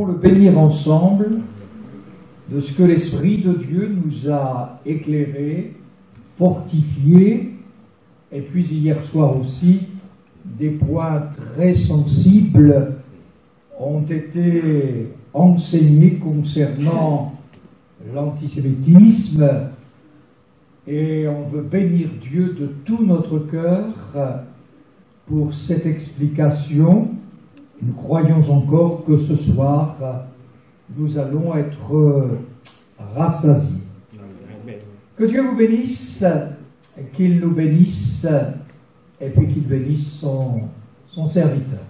le bénir ensemble de ce que l'Esprit de Dieu nous a éclairé, fortifié, et puis hier soir aussi, des points très sensibles ont été enseignés concernant l'antisémitisme, et on veut bénir Dieu de tout notre cœur pour cette explication. Nous croyons encore que ce soir, nous allons être rassasiés. Que Dieu vous bénisse, qu'il nous bénisse, et puis qu'il bénisse son serviteur.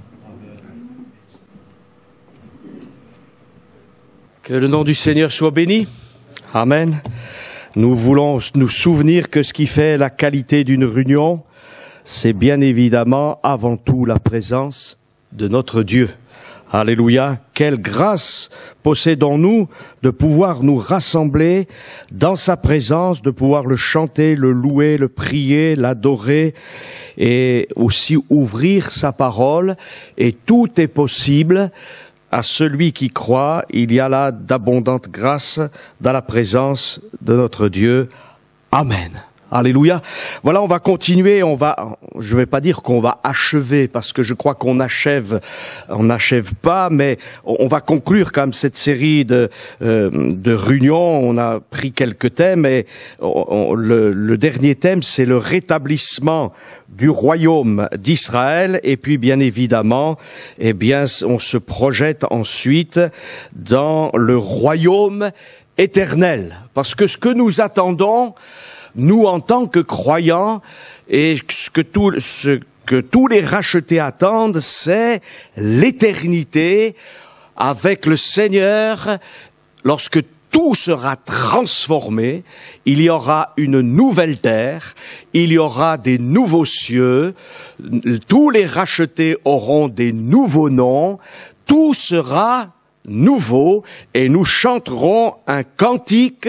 Que le nom du Seigneur soit béni. Amen. Nous voulons nous souvenir que ce qui fait la qualité d'une réunion, c'est bien évidemment avant tout la présence de notre Dieu. Alléluia. Quelle grâce possédons-nous de pouvoir nous rassembler dans sa présence, de pouvoir le chanter, le louer, le prier, l'adorer et aussi ouvrir sa parole. Et tout est possible à celui qui croit. Il y a là d'abondantes grâces dans la présence de notre Dieu. Amen. Alléluia. Voilà, on va continuer, je vais pas dire qu'on va achever, parce que je crois qu'on n'achève pas, mais on va conclure quand même cette série de réunions. On a pris quelques thèmes, et le dernier thème, c'est le rétablissement du royaume d'Israël, et puis bien évidemment, on se projette ensuite dans le royaume éternel, parce que ce que nous attendons, nous, en tant que croyants, et ce que tous les rachetés attendent, c'est l'éternité avec le Seigneur. Lorsque tout sera transformé, il y aura une nouvelle terre, il y aura des nouveaux cieux, tous les rachetés auront des nouveaux noms, tout sera nouveau, et nous chanterons un cantique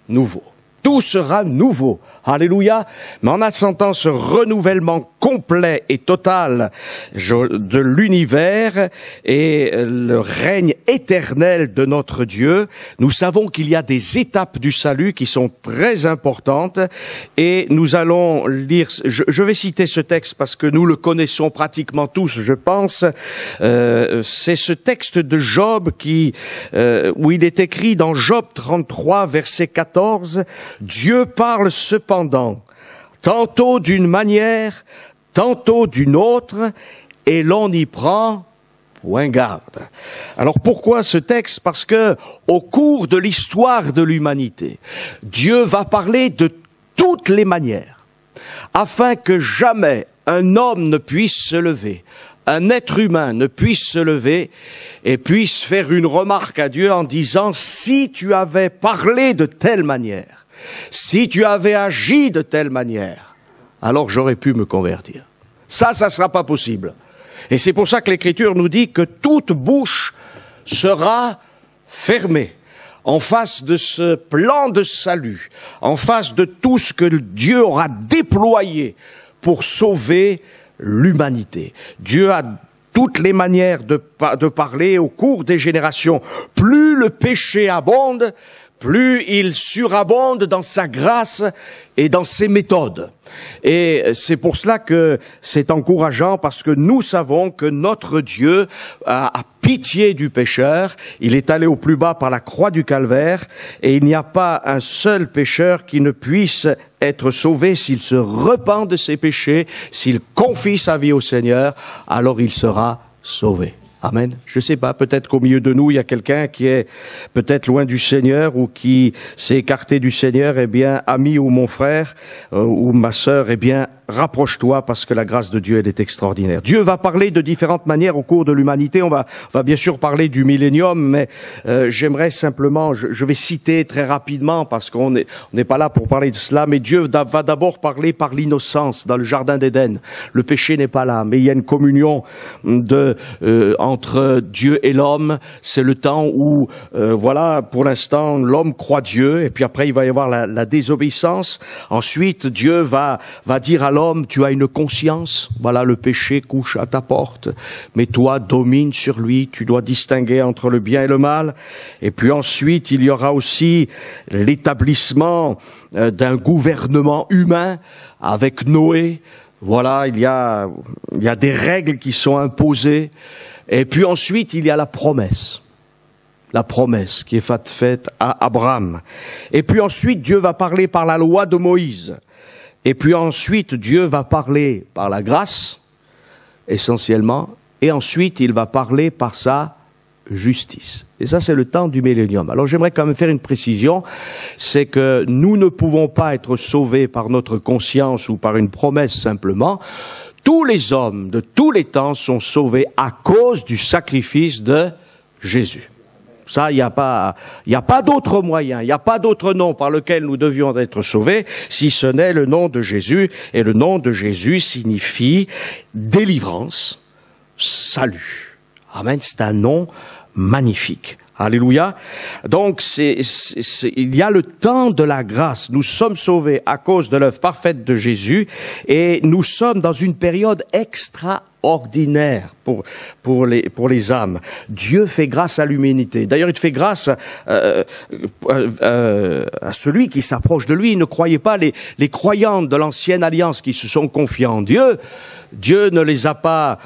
nouveau. Tout sera nouveau. Alléluia. Mais en attendant ce renouvellement complet et total de l'univers et le règne éternel de notre Dieu, nous savons qu'il y a des étapes du salut qui sont très importantes, et nous allons lire, je vais citer ce texte parce que nous le connaissons pratiquement tous, je pense. C'est ce texte de Job où il est écrit dans Job 33, verset 14, « Dieu parle cependant, tantôt d'une manière, tantôt d'une autre, et l'on y prend point garde. » Alors pourquoi ce texte? Parce que au cours de l'histoire de l'humanité, Dieu va parler de toutes les manières, afin que jamais un homme ne puisse se lever, un être humain ne puisse se lever et puisse faire une remarque à Dieu en disant « Si tu avais parlé de telle manière, si tu avais agi de telle manière, alors j'aurais pu me convertir. » Ça sera pas possible. Et c'est pour ça que l'Écriture nous dit que toute bouche sera fermée en face de ce plan de salut, en face de tout ce que Dieu aura déployé pour sauver l'humanité. Dieu a toutes les manières de parler au cours des générations. Plus le péché abonde, plus il surabonde dans sa grâce et dans ses méthodes. Et c'est pour cela que c'est encourageant, parce que nous savons que notre Dieu a pitié du pécheur. Il est allé au plus bas par la croix du calvaire, et il n'y a pas un seul pécheur qui ne puisse être sauvé s'il se repent de ses péchés, s'il confie sa vie au Seigneur, alors il sera sauvé. Amen. Je sais pas, peut-être qu'au milieu de nous, il y a quelqu'un qui est peut-être loin du Seigneur ou qui s'est écarté du Seigneur. Eh bien, ami ou mon frère ou ma sœur, eh bien, rapproche-toi, parce que la grâce de Dieu, elle est extraordinaire. Dieu va parler de différentes manières au cours de l'humanité. On va bien sûr parler du millénium, mais j'aimerais simplement, je vais citer très rapidement, parce qu'on n'est pas là pour parler de cela, mais Dieu va d'abord parler par l'innocence dans le jardin d'Éden. Le péché n'est pas là, mais il y a une communion entre Dieu et l'homme. C'est le temps où, voilà, pour l'instant, l'homme croit Dieu, et puis après il va y avoir la désobéissance. Ensuite, Dieu va dire à l'homme, tu as une conscience, voilà, le péché couche à ta porte, mais toi domine sur lui, tu dois distinguer entre le bien et le mal. Et puis ensuite, il y aura aussi l'établissement d'un gouvernement humain avec Noé. Voilà, il y a des règles qui sont imposées. Et puis ensuite, il y a la promesse qui est faite à Abraham. Et puis ensuite, Dieu va parler par la loi de Moïse. Et puis ensuite, Dieu va parler par la grâce, essentiellement. Et ensuite, il va parler par sa justice. Et ça, c'est le temps du millénium. Alors, j'aimerais quand même faire une précision, c'est que nous ne pouvons pas être sauvés par notre conscience ou par une promesse simplement. Tous les hommes de tous les temps sont sauvés à cause du sacrifice de Jésus. Ça, il n'y a pas d'autre moyen, il n'y a pas d'autre nom par lequel nous devions être sauvés, si ce n'est le nom de Jésus. Et le nom de Jésus signifie délivrance, salut. Amen, c'est un nom magnifique. Alléluia. Donc, il y a le temps de la grâce. Nous sommes sauvés à cause de l'œuvre parfaite de Jésus et nous sommes dans une période extraordinaire pour les âmes. Dieu fait grâce à l'humanité. D'ailleurs, il fait grâce à celui qui s'approche de lui. Ne croyez pas les croyants de l'ancienne alliance qui se sont confiés en Dieu. Dieu ne les a pas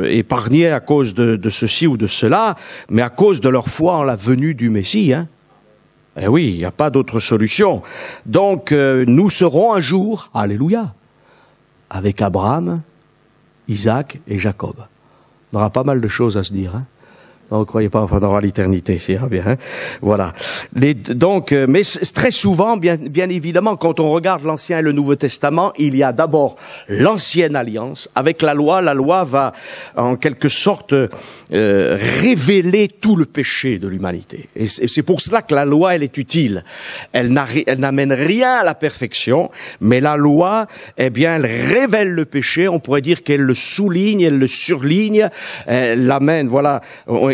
épargnés à cause de ceci ou de cela, mais à cause de leur foi en la venue du Messie. Eh oui, il n'y a pas d'autre solution. Donc, nous serons un jour, alléluia, avec Abraham, Isaac et Jacob. On aura pas mal de choses à se dire. Non, ne croyez pas, enfin, on aura l'éternité, c'est bien. Voilà. Donc, mais très souvent, bien évidemment, quand on regarde l'Ancien et le Nouveau Testament, il y a d'abord l'Ancienne Alliance avec la loi. La loi va, en quelque sorte, révéler tout le péché de l'humanité. Et c'est pour cela que la loi, elle est utile. Elle n'amène rien à la perfection, mais la loi, eh bien, elle révèle le péché. On pourrait dire qu'elle le souligne, elle le surligne, elle l'amène, voilà.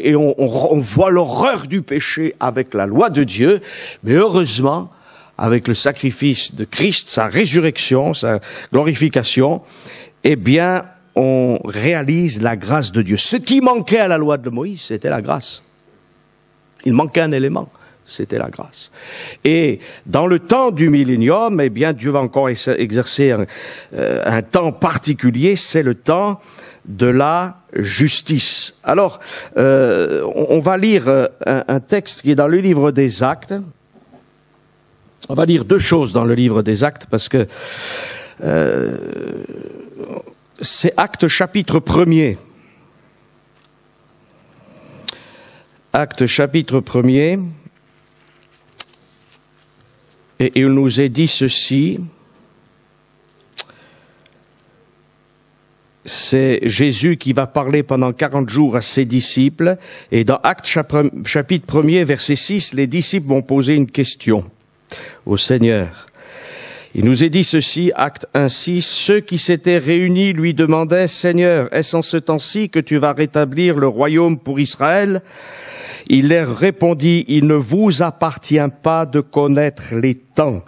Et on voit l'horreur du péché avec la loi de Dieu, mais heureusement, avec le sacrifice de Christ, sa résurrection, sa glorification, eh bien, on réalise la grâce de Dieu. Ce qui manquait à la loi de Moïse, c'était la grâce. Il manquait un élément, c'était la grâce. Et dans le temps du millénium, eh bien, Dieu va encore exercer un temps particulier, c'est le temps de la justice. Alors, on va lire un texte qui est dans le livre des Actes. On va lire deux choses dans le livre des Actes parce que c'est Actes chapitre 1er. Actes chapitre 1er. Et il nous est dit ceci. C'est Jésus qui va parler pendant 40 jours à ses disciples. Et dans Actes chapitre 1er, verset 6, les disciples vont poser une question au Seigneur. Il nous est dit ceci, Actes 1, 6, ceux qui s'étaient réunis lui demandaient, Seigneur, est-ce en ce temps-ci que tu vas rétablir le royaume pour Israël? Il leur répondit, il ne vous appartient pas de connaître les temps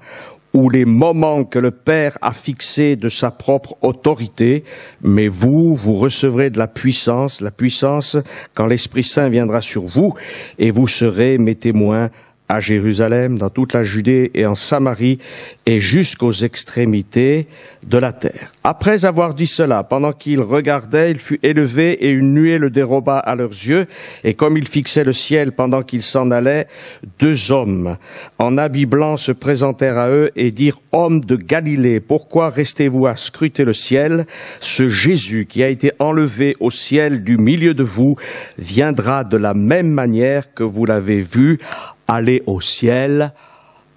ou les moments que le Père a fixés de sa propre autorité, mais vous recevrez de la puissance quand l'Esprit Saint viendra sur vous, et vous serez mes témoins à Jérusalem, dans toute la Judée et en Samarie, et jusqu'aux extrémités de la terre. Après avoir dit cela, pendant qu'ils regardaient, il fut élevé et une nuée le déroba à leurs yeux, et comme ils fixaient le ciel pendant qu'ils s'en allaient, deux hommes en habits blancs se présentèrent à eux et dirent, hommes de Galilée, pourquoi restez-vous à scruter le ciel? Ce Jésus qui a été enlevé au ciel du milieu de vous viendra de la même manière que vous l'avez vu aller au ciel.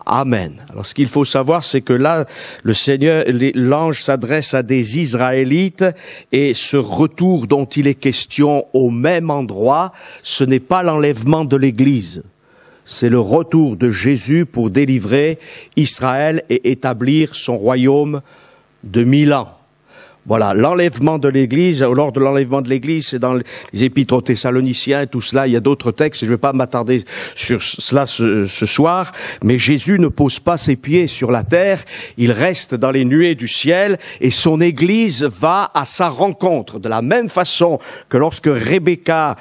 Amen. Alors, ce qu'il faut savoir, c'est que là, l'ange s'adresse à des Israélites et ce retour dont il est question au même endroit, ce n'est pas l'enlèvement de l'Église. C'est le retour de Jésus pour délivrer Israël et établir son royaume de 1000 ans. Voilà, l'enlèvement de l'Église, lors de l'enlèvement de l'Église, c'est dans les Épîtres aux Thessaloniciens, tout cela, il y a d'autres textes, je ne vais pas m'attarder sur cela ce soir, mais Jésus ne pose pas ses pieds sur la terre, il reste dans les nuées du ciel, et son Église va à sa rencontre, de la même façon que lorsque Rebecca,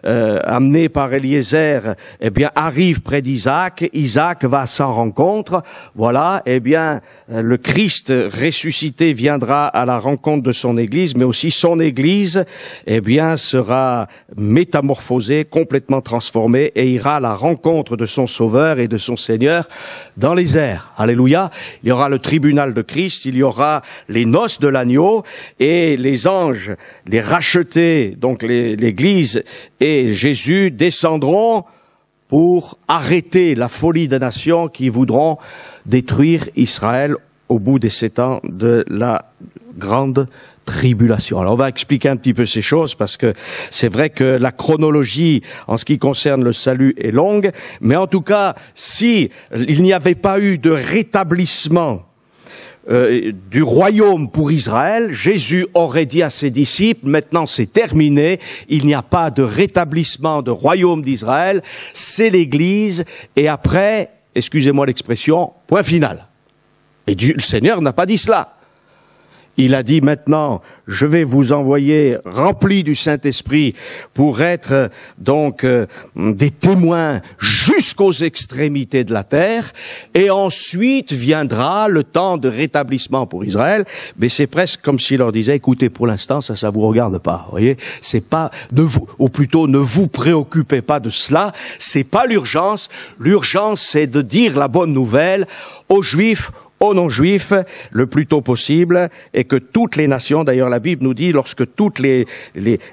amenée par Eliezer, eh bien, arrive près d'Isaac, Isaac va à sa rencontre, voilà, eh bien, le Christ ressuscité viendra à la rencontre de son Église, mais aussi son Église, eh bien, sera métamorphosée, complètement transformée, et ira à la rencontre de son Sauveur et de son Seigneur dans les airs. Alléluia. Il y aura le tribunal de Christ, il y aura les noces de l'agneau, et les anges, les rachetés, donc l'Église et Jésus descendront pour arrêter la folie des nations qui voudront détruire Israël au bout des 7 ans de la grande tribulation. Alors on va expliquer un petit peu ces choses parce que c'est vrai que la chronologie en ce qui concerne le salut est longue, mais en tout cas, si il n'y avait pas eu de rétablissement du royaume pour Israël, Jésus aurait dit à ses disciples, maintenant c'est terminé, il n'y a pas de rétablissement de royaume d'Israël, c'est l'Église, et après, excusez-moi l'expression, point final. Et le Seigneur n'a pas dit cela. Il a dit maintenant, je vais vous envoyer remplis du Saint-Esprit pour être donc des témoins jusqu'aux extrémités de la terre, et ensuite viendra le temps de rétablissement pour Israël. Mais c'est presque comme s'il leur disait, écoutez, pour l'instant, ça vous regarde pas, vous voyez, c'est pas de vous, ou plutôt ne vous préoccupez pas de cela, c'est pas l'urgence. L'urgence, c'est de dire la bonne nouvelle aux Juifs, aux non-juifs, le plus tôt possible, et que toutes les nations, d'ailleurs la Bible nous dit, lorsque toutes les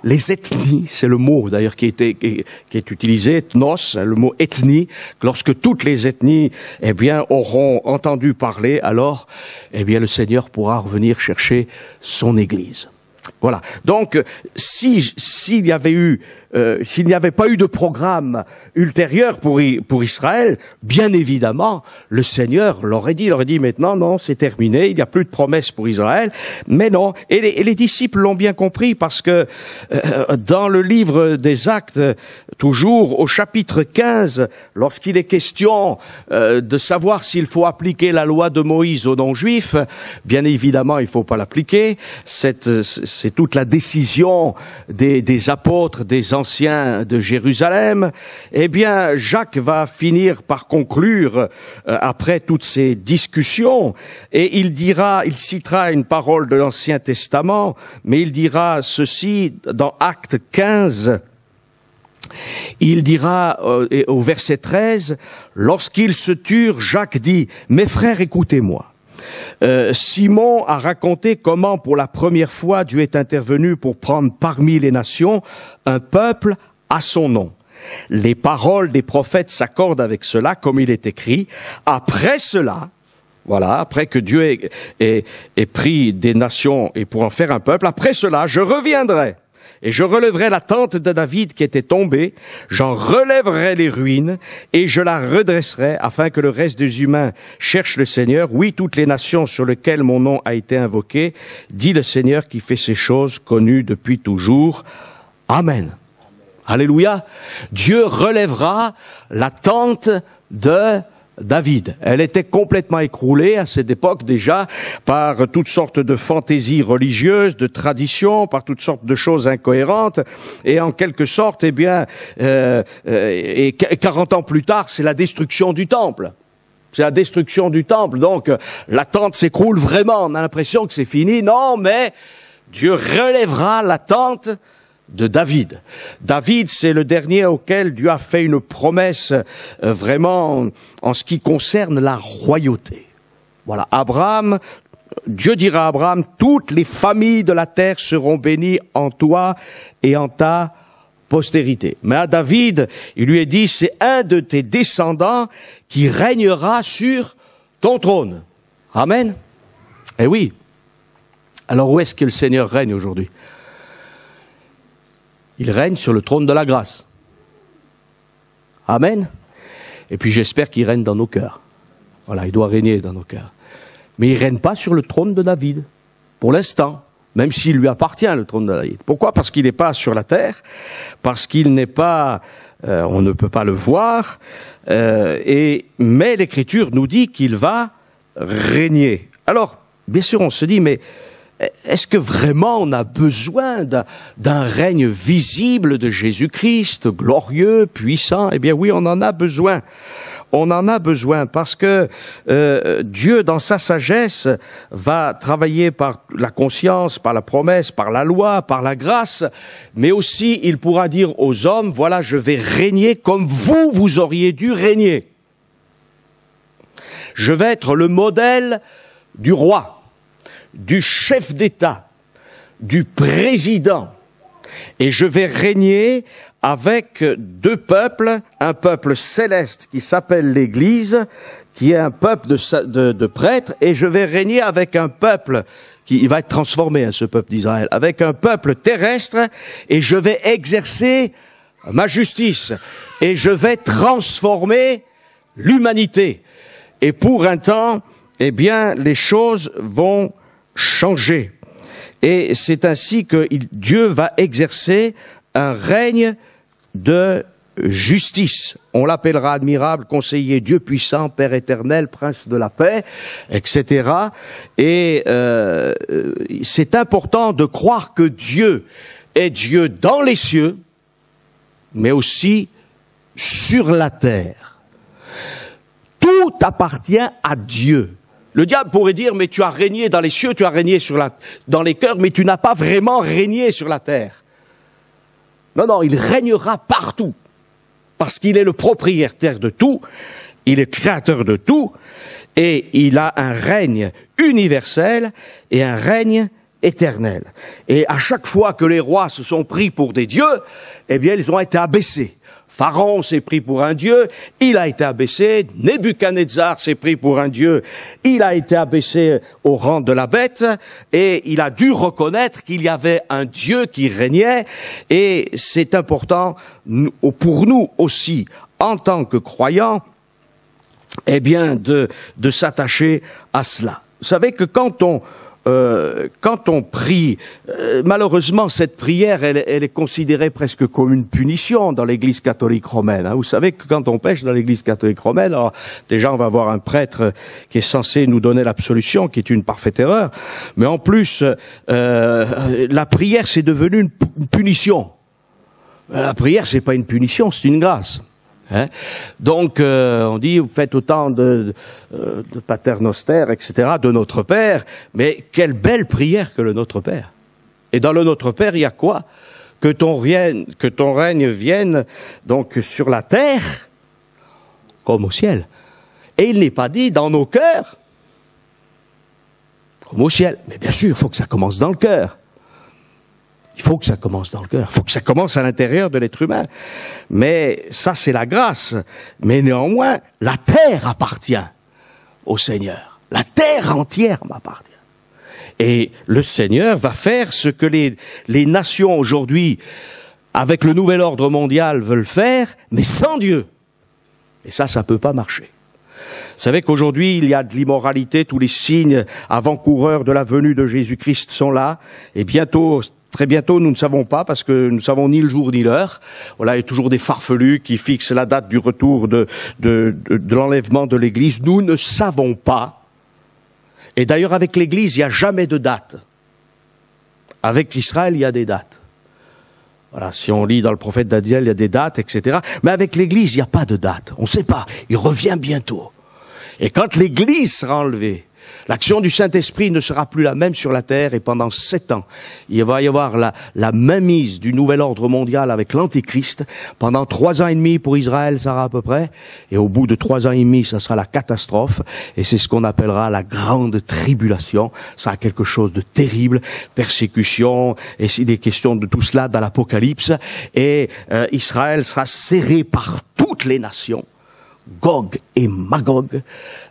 ethnies, c'est le mot d'ailleurs qui est utilisé, ethnos, le mot ethnie, lorsque toutes les ethnies, eh bien, auront entendu parler, alors, eh bien, le Seigneur pourra revenir chercher son Église. Voilà. Donc, s'il n'y avait pas eu de programme ultérieur pour Israël, bien évidemment, le Seigneur l'aurait dit. Il aurait dit maintenant, non, c'est terminé, il n'y a plus de promesse pour Israël. Mais non. Et les disciples l'ont bien compris parce que dans le livre des Actes, toujours au chapitre 15, lorsqu'il est question de savoir s'il faut appliquer la loi de Moïse aux non-juifs, bien évidemment, il ne faut pas l'appliquer. C'est toute la décision des apôtres, des anciens de Jérusalem. Eh bien, Jacques va finir par conclure après toutes ces discussions, et il citera une parole de l'Ancien Testament, mais il dira ceci dans Actes 15. Il dira au verset 13, lorsqu'ils se turent, Jacques dit, mes frères, écoutez-moi. Simon a raconté comment pour la première fois Dieu est intervenu pour prendre parmi les nations un peuple à son nom. Les paroles des prophètes s'accordent avec cela, comme il est écrit. Après cela, voilà, après que Dieu ait pris des nations et pour en faire un peuple, après cela, je reviendrai. Et je relèverai la tente de David qui était tombée, j'en relèverai les ruines, et je la redresserai, afin que le reste des humains cherche le Seigneur. Oui, toutes les nations sur lesquelles mon nom a été invoqué, dit le Seigneur qui fait ces choses connues depuis toujours. Amen. Alléluia. Dieu relèvera la tente de David. Elle était complètement écroulée à cette époque déjà par toutes sortes de fantaisies religieuses, de traditions, par toutes sortes de choses incohérentes, et en quelque sorte, eh bien, et 40 ans plus tard, c'est la destruction du temple. C'est la destruction du temple, donc la tente s'écroule vraiment. On a l'impression que c'est fini. Non, mais Dieu relèvera la tente de David. David, c'est le dernier auquel Dieu a fait une promesse vraiment en ce qui concerne la royauté. Voilà, Abraham, Dieu dira à Abraham, toutes les familles de la terre seront bénies en toi et en ta postérité. Mais à David, il lui est dit, c'est un de tes descendants qui régnera sur ton trône. Amen. Eh oui. Alors où est-ce que le Seigneur règne aujourd'hui? Il règne sur le trône de la grâce. Amen. Et puis j'espère qu'il règne dans nos cœurs. Voilà, il doit régner dans nos cœurs. Mais il ne règne pas sur le trône de David. pour l'instant, même s'il lui appartient le trône de David. Pourquoi? Parce qu'il n'est pas sur la terre, parce qu'il n'est pas, on ne peut pas le voir, mais l'Écriture nous dit qu'il va régner. Alors, bien sûr, on se dit, mais est-ce que vraiment on a besoin d'un règne visible de Jésus-Christ, glorieux, puissant? Eh bien oui, on en a besoin. On en a besoin parce que Dieu, dans sa sagesse, va travailler par la conscience, par la promesse, par la loi, par la grâce, mais aussi il pourra dire aux hommes, voilà, je vais régner comme vous auriez dû régner. Je vais être le modèle du roi, du chef d'État, du président, et je vais régner avec deux peuples, un peuple céleste qui s'appelle l'Église, qui est un peuple de prêtres, et je vais régner avec un peuple qui va être transformé, ce peuple d'Israël, avec un peuple terrestre, et je vais exercer ma justice, et je vais transformer l'humanité. Et pour un temps, eh bien, les choses vont changer. Et c'est ainsi que Dieu va exercer un règne de justice. On l'appellera admirable, conseiller, Dieu puissant, Père éternel, prince de la paix, etc. Et c'est important de croire que Dieu est Dieu dans les cieux, mais aussi sur la terre. Tout appartient à Dieu. Le diable pourrait dire, mais tu as régné dans les cieux, tu as régné dans les cœurs, mais tu n'as pas vraiment régné sur la terre. Non, non, il régnera partout, parce qu'il est le propriétaire de tout, il est créateur de tout, et il a un règne universel et un règne éternel. Et à chaque fois que les rois se sont pris pour des dieux, eh bien, ils ont été abaissés. Pharaon s'est pris pour un dieu, il a été abaissé. Nebuchadnezzar s'est pris pour un dieu, il a été abaissé au rang de la bête, et il a dû reconnaître qu'il y avait un Dieu qui régnait, et c'est important pour nous aussi, en tant que croyants, eh bien, de s'attacher à cela. Vous savez que quand on prie, malheureusement cette prière, elle est considérée presque comme une punition dans l'Église catholique romaine. Vous savez que quand on pêche dans l'Église catholique romaine, alors déjà on va avoir un prêtre qui est censé nous donner l'absolution, qui est une parfaite erreur, mais en plus la prière c'est devenu une punition. La prière c'est pas une punition, c'est une grâce. Donc on dit vous faites autant de Pater Noster, etc., de Notre Père, mais quelle belle prière que le Notre Père. Et dans le Notre Père il y a quoi? Que ton règne vienne donc sur la terre comme au ciel. Et il n'est pas dit dans nos cœurs comme au ciel, mais bien sûr il faut que ça commence dans le cœur. Il faut que ça commence dans le cœur, il faut que ça commence à l'intérieur de l'être humain. Mais ça, c'est la grâce. Mais néanmoins, la terre appartient au Seigneur. La terre entière m'appartient. Et le Seigneur va faire ce que les nations aujourd'hui, avec le nouvel ordre mondial, veulent faire, mais sans Dieu. Et ça peut pas marcher. Vous savez qu'aujourd'hui, il y a de l'immoralité, tous les signes avant-coureurs de la venue de Jésus-Christ sont là, et bientôt, très bientôt, nous ne savons pas, parce que nous ne savons ni le jour ni l'heure. Voilà, il y a toujours des farfelus qui fixent la date du retour de l'enlèvement de l'Église. Nous ne savons pas. Et d'ailleurs, avec l'Église, il n'y a jamais de date. Avec Israël, il y a des dates. Voilà, si on lit dans le prophète Daniel, il y a des dates, etc. Mais avec l'Église, il n'y a pas de date. On ne sait pas. Il revient bientôt. Et quand l'Église sera enlevée, l'action du Saint-Esprit ne sera plus la même sur la terre, et pendant 7 ans, il va y avoir la mainmise du nouvel ordre mondial avec l'Antéchrist. Pendant 3 ans et demi pour Israël, ça sera à peu près, et au bout de 3 ans et demi, ça sera la catastrophe, et c'est ce qu'on appellera la grande tribulation. Ça a quelque chose de terrible, persécution, et il est question de tout cela dans l'Apocalypse, et Israël sera serré par toutes les nations. Gog et Magog,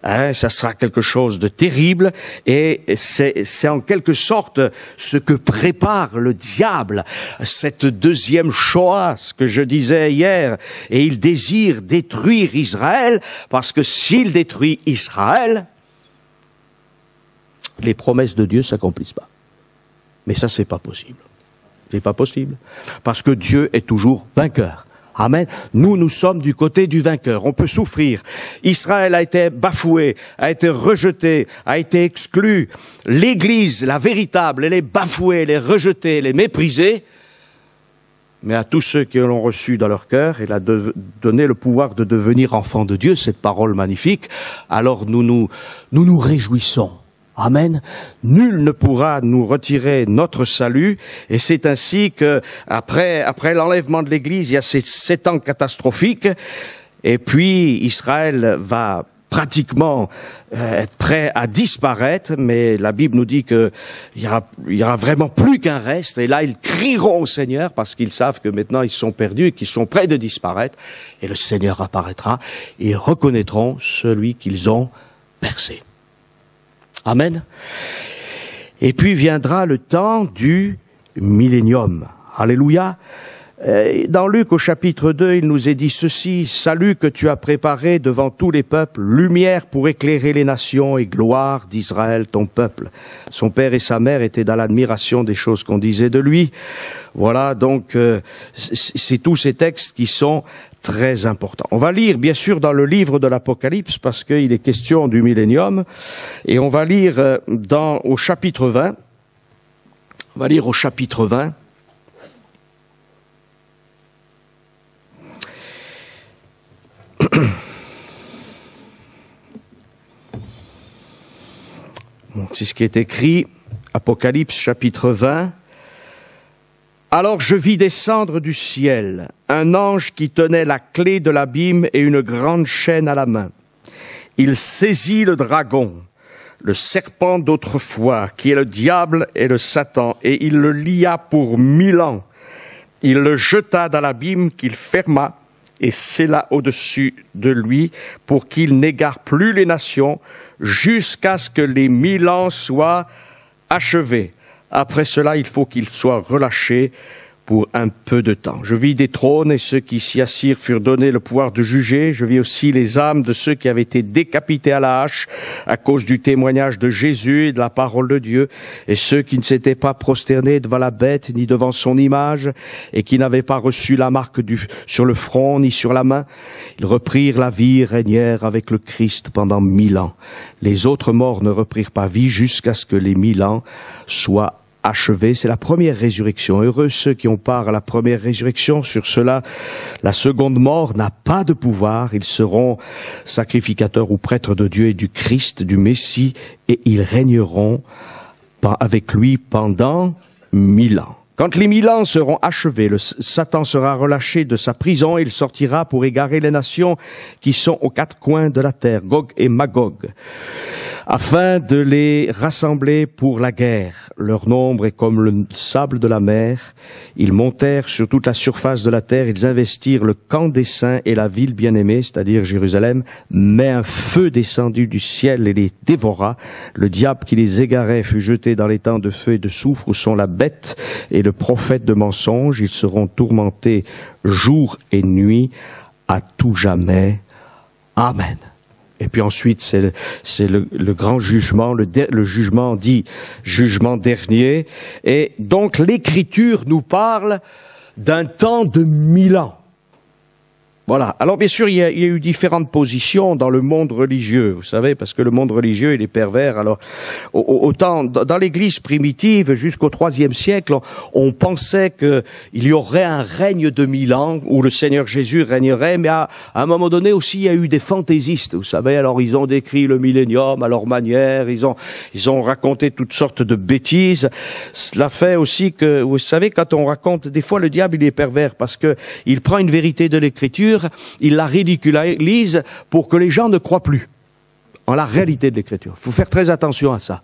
ça sera quelque chose de terrible, et c'est en quelque sorte ce que prépare le diable, cette deuxième Shoah, ce que je disais hier, et il désire détruire Israël, parce que s'il détruit Israël, les promesses de Dieu s'accomplissent pas. Mais ça, c'est pas possible. C'est pas possible. Parce que Dieu est toujours vainqueur. Amen. Nous sommes du côté du vainqueur. On peut souffrir. Israël a été bafoué, a été rejeté, a été exclu. L'Église, la véritable, elle est bafouée, elle est rejetée, elle est méprisée. Mais à tous ceux qui l'ont reçu dans leur cœur, il a donné le pouvoir de devenir enfants de Dieu, cette parole magnifique. Alors nous nous réjouissons. Amen. Nul ne pourra nous retirer notre salut, et c'est ainsi que après l'enlèvement de l'Église, il y a ces 7 ans catastrophiques, et puis Israël va pratiquement être prêt à disparaître, mais la Bible nous dit que il y aura vraiment plus qu'un reste, et là ils crieront au Seigneur parce qu'ils savent que maintenant ils sont perdus et qu'ils sont prêts de disparaître, et le Seigneur apparaîtra et ils reconnaîtront celui qu'ils ont percé. Amen. Et puis viendra le temps du millénium. Alléluia. Dans Luc au chapitre 2, il nous est dit ceci: salut que tu as préparé devant tous les peuples, lumière pour éclairer les nations et gloire d'Israël ton peuple. Son père et sa mère étaient dans l'admiration des choses qu'on disait de lui. Voilà, donc c'est tous ces textes qui sont très important. On va lire bien sûr dans le livre de l'Apocalypse parce qu'il est question du millénium, et on va lire au chapitre 20. On va lire au chapitre 20. C'est ce qui est écrit, Apocalypse chapitre 20. Alors je vis descendre du ciel un ange qui tenait la clé de l'abîme et une grande chaîne à la main. Il saisit le dragon, le serpent d'autrefois, qui est le diable et le Satan, et il le lia pour 1000 ans. Il le jeta dans l'abîme qu'il ferma et scella au-dessus de lui pour qu'il n'égare plus les nations jusqu'à ce que les 1000 ans soient achevés. Après cela, il faut qu'il soit relâché pour un peu de temps. Je vis des trônes et ceux qui s'y assirent furent donnés le pouvoir de juger. Je vis aussi les âmes de ceux qui avaient été décapités à la hache à cause du témoignage de Jésus et de la parole de Dieu, et ceux qui ne s'étaient pas prosternés devant la bête ni devant son image et qui n'avaient pas reçu la marque sur le front ni sur la main. Ils reprirent la vie et régnèrent avec le Christ pendant 1000 ans. Les autres morts ne reprirent pas vie jusqu'à ce que les 1000 ans soient achevés. C'est la première résurrection. Heureux ceux qui ont part à la première résurrection. Sur cela, la seconde mort n'a pas de pouvoir. Ils seront sacrificateurs ou prêtres de Dieu et du Christ, du Messie, et ils régneront avec lui pendant 1000 ans. Quand les 1000 ans seront achevés, le Satan sera relâché de sa prison et il sortira pour égarer les nations qui sont aux 4 coins de la terre, Gog et Magog, afin de les rassembler pour la guerre. Leur nombre est comme le sable de la mer. Ils montèrent sur toute la surface de la terre, ils investirent le camp des saints et la ville bien-aimée, c'est-à-dire Jérusalem, mais un feu descendu du ciel et les dévora. Le diable qui les égarait fut jeté dans les temps de feu et de soufre où sont la bête et le prophète de mensonge. Ils seront tourmentés jour et nuit à tout jamais. Amen. Et puis ensuite, c'est le grand jugement, le jugement dit jugement dernier. Et donc l'Écriture nous parle d'un temps de 1000 ans. Voilà. Alors bien sûr, il y a eu différentes positions dans le monde religieux, vous savez, parce que le monde religieux, il est pervers. Alors, autant dans l'Église primitive, jusqu'au IIIe siècle, on pensait qu'il y aurait un règne de 1000 ans où le Seigneur Jésus régnerait, mais à un moment donné aussi, il y a eu des fantaisistes, vous savez. Alors, ils ont décrit le millénium à leur manière, ils ont raconté toutes sortes de bêtises. Cela fait aussi que, vous savez, quand on raconte, des fois, le diable, il est pervers parce que il prend une vérité de l'Écriture, il la ridiculise pour que les gens ne croient plus en la réalité de l'Écriture. Il faut faire très attention à ça.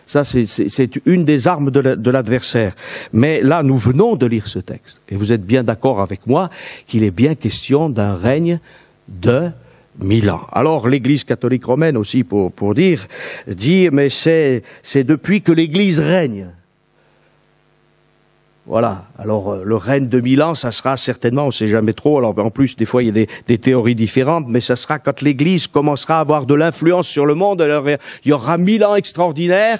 Ça, c'est une des armes de l'adversaire. Mais là, nous venons de lire ce texte. Et vous êtes bien d'accord avec moi qu'il est bien question d'un règne de 1000 ans. Alors, l'Église catholique romaine aussi, pour dire, mais c'est depuis que l'Église règne. Voilà. Alors, le règne de 1000 ans, ça sera certainement, on ne sait jamais trop. Alors, en plus, des fois, il y a des théories différentes, mais ça sera quand l'Église commencera à avoir de l'influence sur le monde. Alors, il y aura 1000 ans extraordinaires.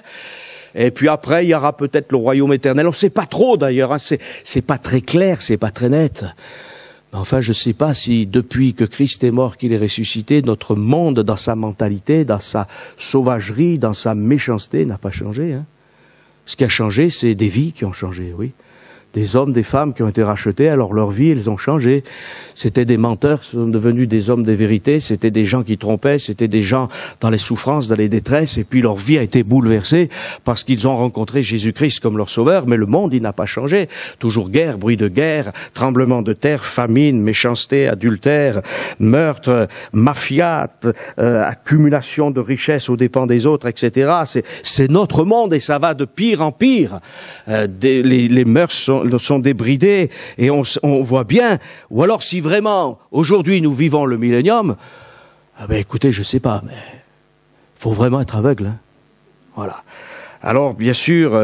et puis après il y aura peut-être le royaume éternel. On ne sait pas trop d'ailleurs, hein. C'est pas très clair, c'est pas très net. Mais enfin, je ne sais pas si depuis que Christ est mort, qu'il est ressuscité, notre monde dans sa mentalité, dans sa sauvagerie, dans sa méchanceté n'a pas changé, hein. Ce qui a changé, c'est des vies qui ont changé, oui. Des hommes, des femmes qui ont été rachetés, alors leur vie, elles ont changé. C'était des menteurs, sont devenus des hommes de vérité, c'était des gens qui trompaient, c'était des gens dans les souffrances, dans les détresses, et puis leur vie a été bouleversée parce qu'ils ont rencontré Jésus-Christ comme leur sauveur, mais le monde, il n'a pas changé. Toujours guerre, bruit de guerre, tremblement de terre, famine, méchanceté, adultère, meurtre, mafia, accumulation de richesses aux dépens des autres, etc. C'est notre monde et ça va de pire en pire. Les mœurs sont débridés et on voit bien. Ou alors si vraiment aujourd'hui nous vivons le millénium, écoutez, je sais pas, mais faut vraiment être aveugle, hein. Voilà. Alors bien sûr,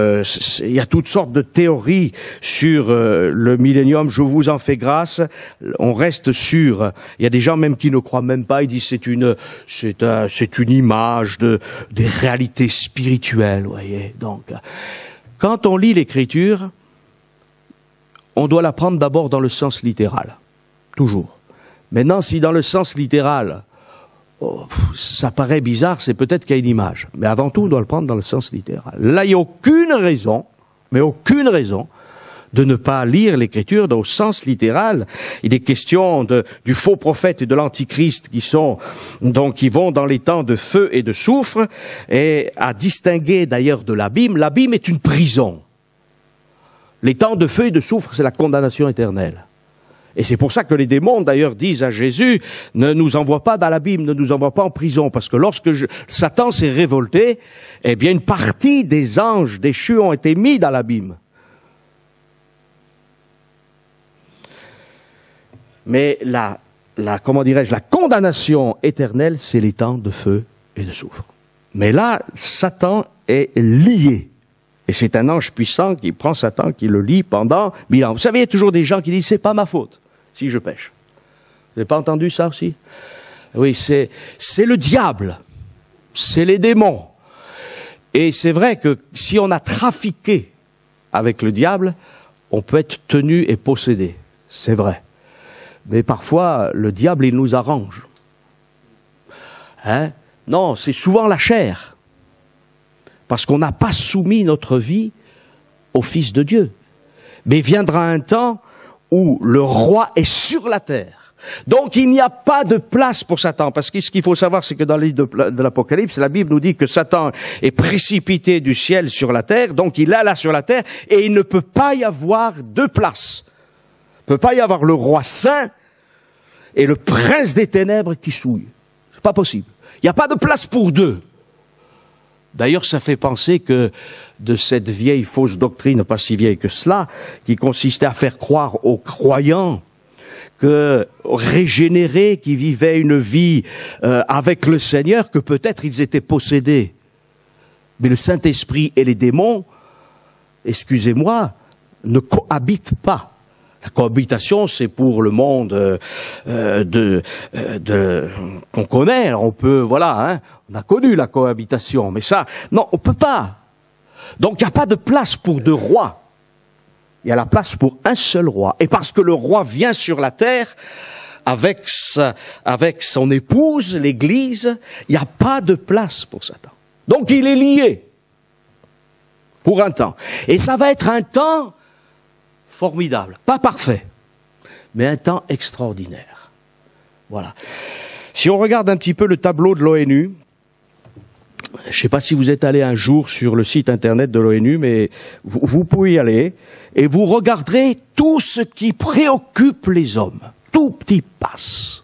il y a toutes sortes de théories sur le millénium. Je vous en fais grâce. On reste sûr. Il y a des gens même qui ne croient même pas. Ils disent c'est une image des réalités spirituelles. Voyez. Donc, quand on lit l'Écriture, on doit la prendre d'abord dans le sens littéral, toujours. Maintenant, si dans le sens littéral, ça paraît bizarre, c'est peut-être qu'il y a une image. Mais avant tout, on doit le prendre dans le sens littéral. Là, il n'y a aucune raison, mais aucune raison, de ne pas lire l'Écriture dans le sens littéral. Il est question du faux prophète et de l'antichrist qui vont dans les temps de feu et de soufre, et à distinguer d'ailleurs de l'abîme. L'abîme est une prison. Les temps de feu et de soufre, c'est la condamnation éternelle. Et c'est pour ça que les démons, d'ailleurs, disent à Jésus, ne nous envoie pas dans l'abîme, ne nous envoie pas en prison, parce que lorsque Satan s'est révolté, eh bien, une partie des anges déchus ont été mis dans l'abîme. Mais la condamnation éternelle, c'est les temps de feu et de soufre. Mais là, Satan est lié. Et c'est un ange puissant qui prend Satan, qui le lie pendant 1000 ans. Vous savez, il y a toujours des gens qui disent, c'est pas ma faute si je pêche. Vous n'avez pas entendu ça aussi? Oui, c'est le diable. C'est les démons. Et c'est vrai que si on a trafiqué avec le diable, on peut être tenu et possédé. C'est vrai. Mais parfois, le diable, il nous arrange. Hein? Non, c'est souvent la chair. Parce qu'on n'a pas soumis notre vie au Fils de Dieu. Mais viendra un temps où le roi est sur la terre. Donc il n'y a pas de place pour Satan. Parce que ce qu'il faut savoir, c'est que dans le livre de l'Apocalypse, la Bible nous dit que Satan est précipité du ciel sur la terre. Donc il est là sur la terre et il ne peut pas y avoir deux places. Il ne peut pas y avoir le roi saint et le prince des ténèbres qui souille. C'est pas possible. Il n'y a pas de place pour deux. D'ailleurs, ça fait penser que de cette vieille fausse doctrine, pas si vieille que cela, qui consistait à faire croire aux croyants que régénérés, qui vivaient une vie avec le Seigneur, que peut-être ils étaient possédés. Mais le Saint-Esprit et les démons, excusez-moi, ne cohabitent pas. La cohabitation, c'est pour le monde qu'on connaît. Alors on peut, voilà, hein, on a connu la cohabitation, mais ça, non, on peut pas. Donc il n'y a pas de place pour deux rois. Il y a la place pour un seul roi. Et parce que le roi vient sur la terre avec son épouse, l'Église, il n'y a pas de place pour Satan. Donc il est lié pour un temps. Et ça va être un temps formidable, pas parfait, mais un temps extraordinaire. Voilà. Si on regarde un petit peu le tableau de l'ONU, je ne sais pas si vous êtes allé un jour sur le site internet de l'ONU, mais vous pouvez y aller, et vous regarderez tout ce qui préoccupe les hommes. Tout petit passe.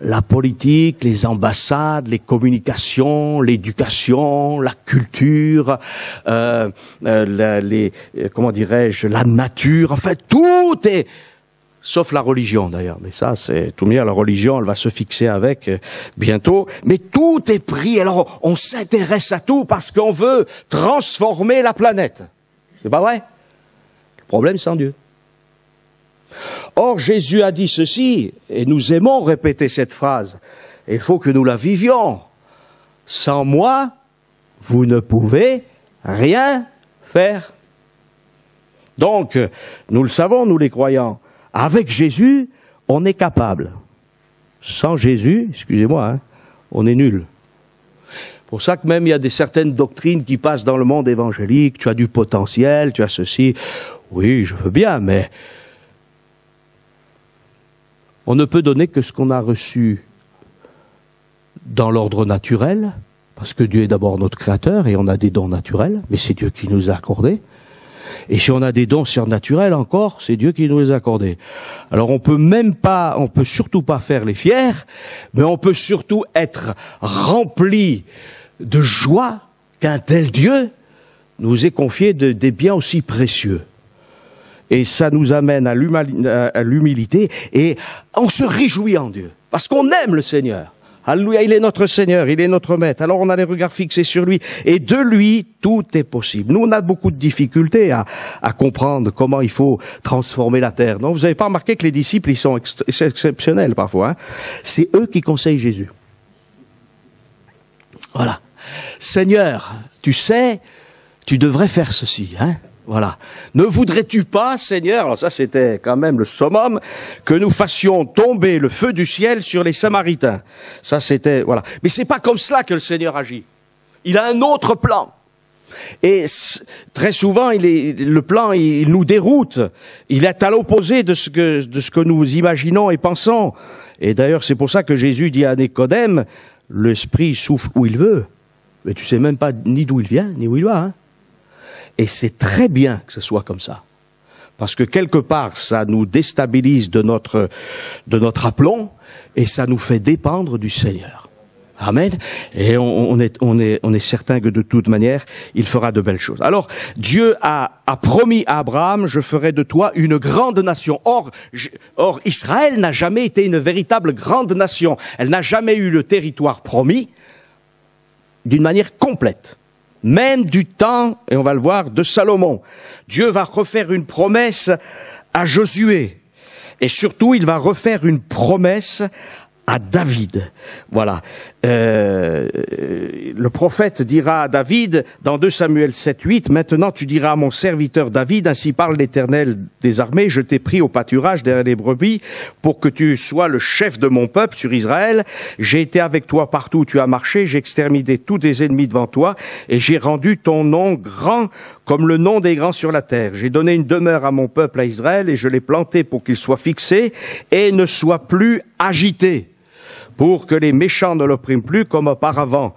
La politique, les ambassades, les communications, l'éducation, la culture, comment dirais-je, la nature, enfin tout est, sauf la religion d'ailleurs, mais ça c'est tout bien, la religion elle va se fixer avec bientôt, mais tout est pris, alors on s'intéresse à tout parce qu'on veut transformer la planète. C'est pas vrai? Le problème c'est en Dieu. Or, Jésus a dit ceci, et nous aimons répéter cette phrase. Il faut que nous la vivions. Sans moi, vous ne pouvez rien faire. Donc, nous le savons, nous les croyants, avec Jésus, on est capable. Sans Jésus, excusez-moi, hein, on est nul. Pour ça que même il y a certaines doctrines qui passent dans le monde évangélique, tu as du potentiel, tu as ceci. Oui, je veux bien, mais on ne peut donner que ce qu'on a reçu dans l'ordre naturel, parce que Dieu est d'abord notre créateur et on a des dons naturels, mais c'est Dieu qui nous a accordés. Et si on a des dons surnaturels encore, c'est Dieu qui nous les a accordés. Alors on peut surtout pas faire les fiers, mais on peut surtout être rempli de joie qu'un tel Dieu nous ait confié des biens aussi précieux. Et ça nous amène à l'humilité et on se réjouit en Dieu, parce qu'on aime le Seigneur. Alléluia, il est notre Seigneur, il est notre Maître. Alors on a les regards fixés sur lui et de lui, tout est possible. Nous, on a beaucoup de difficultés à comprendre comment il faut transformer la terre. Donc vous n'avez pas remarqué que les disciples, ils sont exceptionnels parfois. Hein. C'est eux qui conseillent Jésus. Voilà. Seigneur, tu sais, tu devrais faire ceci, hein. Voilà. Ne voudrais-tu pas, Seigneur, alors ça c'était quand même le summum, que nous fassions tomber le feu du ciel sur les Samaritains. Ça c'était, voilà. Mais c'est pas comme cela que le Seigneur agit. Il a un autre plan. Et très souvent, le plan, il nous déroute. Il est à l'opposé de ce que nous imaginons et pensons. Et d'ailleurs, c'est pour ça que Jésus dit à Nicodème, l'Esprit souffle où il veut. Mais tu sais même pas ni d'où il vient, ni où il va, hein. Et c'est très bien que ce soit comme ça. Parce que quelque part, ça nous déstabilise de notre aplomb et ça nous fait dépendre du Seigneur. Amen. Et on est certain que de toute manière, il fera de belles choses. Alors, Dieu a promis à Abraham, je ferai de toi une grande nation. Or, Israël n'a jamais été une véritable grande nation. Elle n'a jamais eu le territoire promis d'une manière complète. Même du temps, et on va le voir, de Salomon. Dieu va refaire une promesse à Josué. Et surtout, il va refaire une promesse à David. Voilà. Le prophète dira à David, dans 2 Samuel 7:8, « Maintenant tu diras à mon serviteur David, ainsi parle l'Éternel des armées, je t'ai pris au pâturage derrière les brebis, pour que tu sois le chef de mon peuple sur Israël. J'ai été avec toi partout où tu as marché, j'ai exterminé tous tes ennemis devant toi, et j'ai rendu ton nom grand comme le nom des grands sur la terre. J'ai donné une demeure à mon peuple, à Israël, et je l'ai planté pour qu'il soit fixé et ne soit plus agité, pour que les méchants ne l'oppriment plus comme auparavant.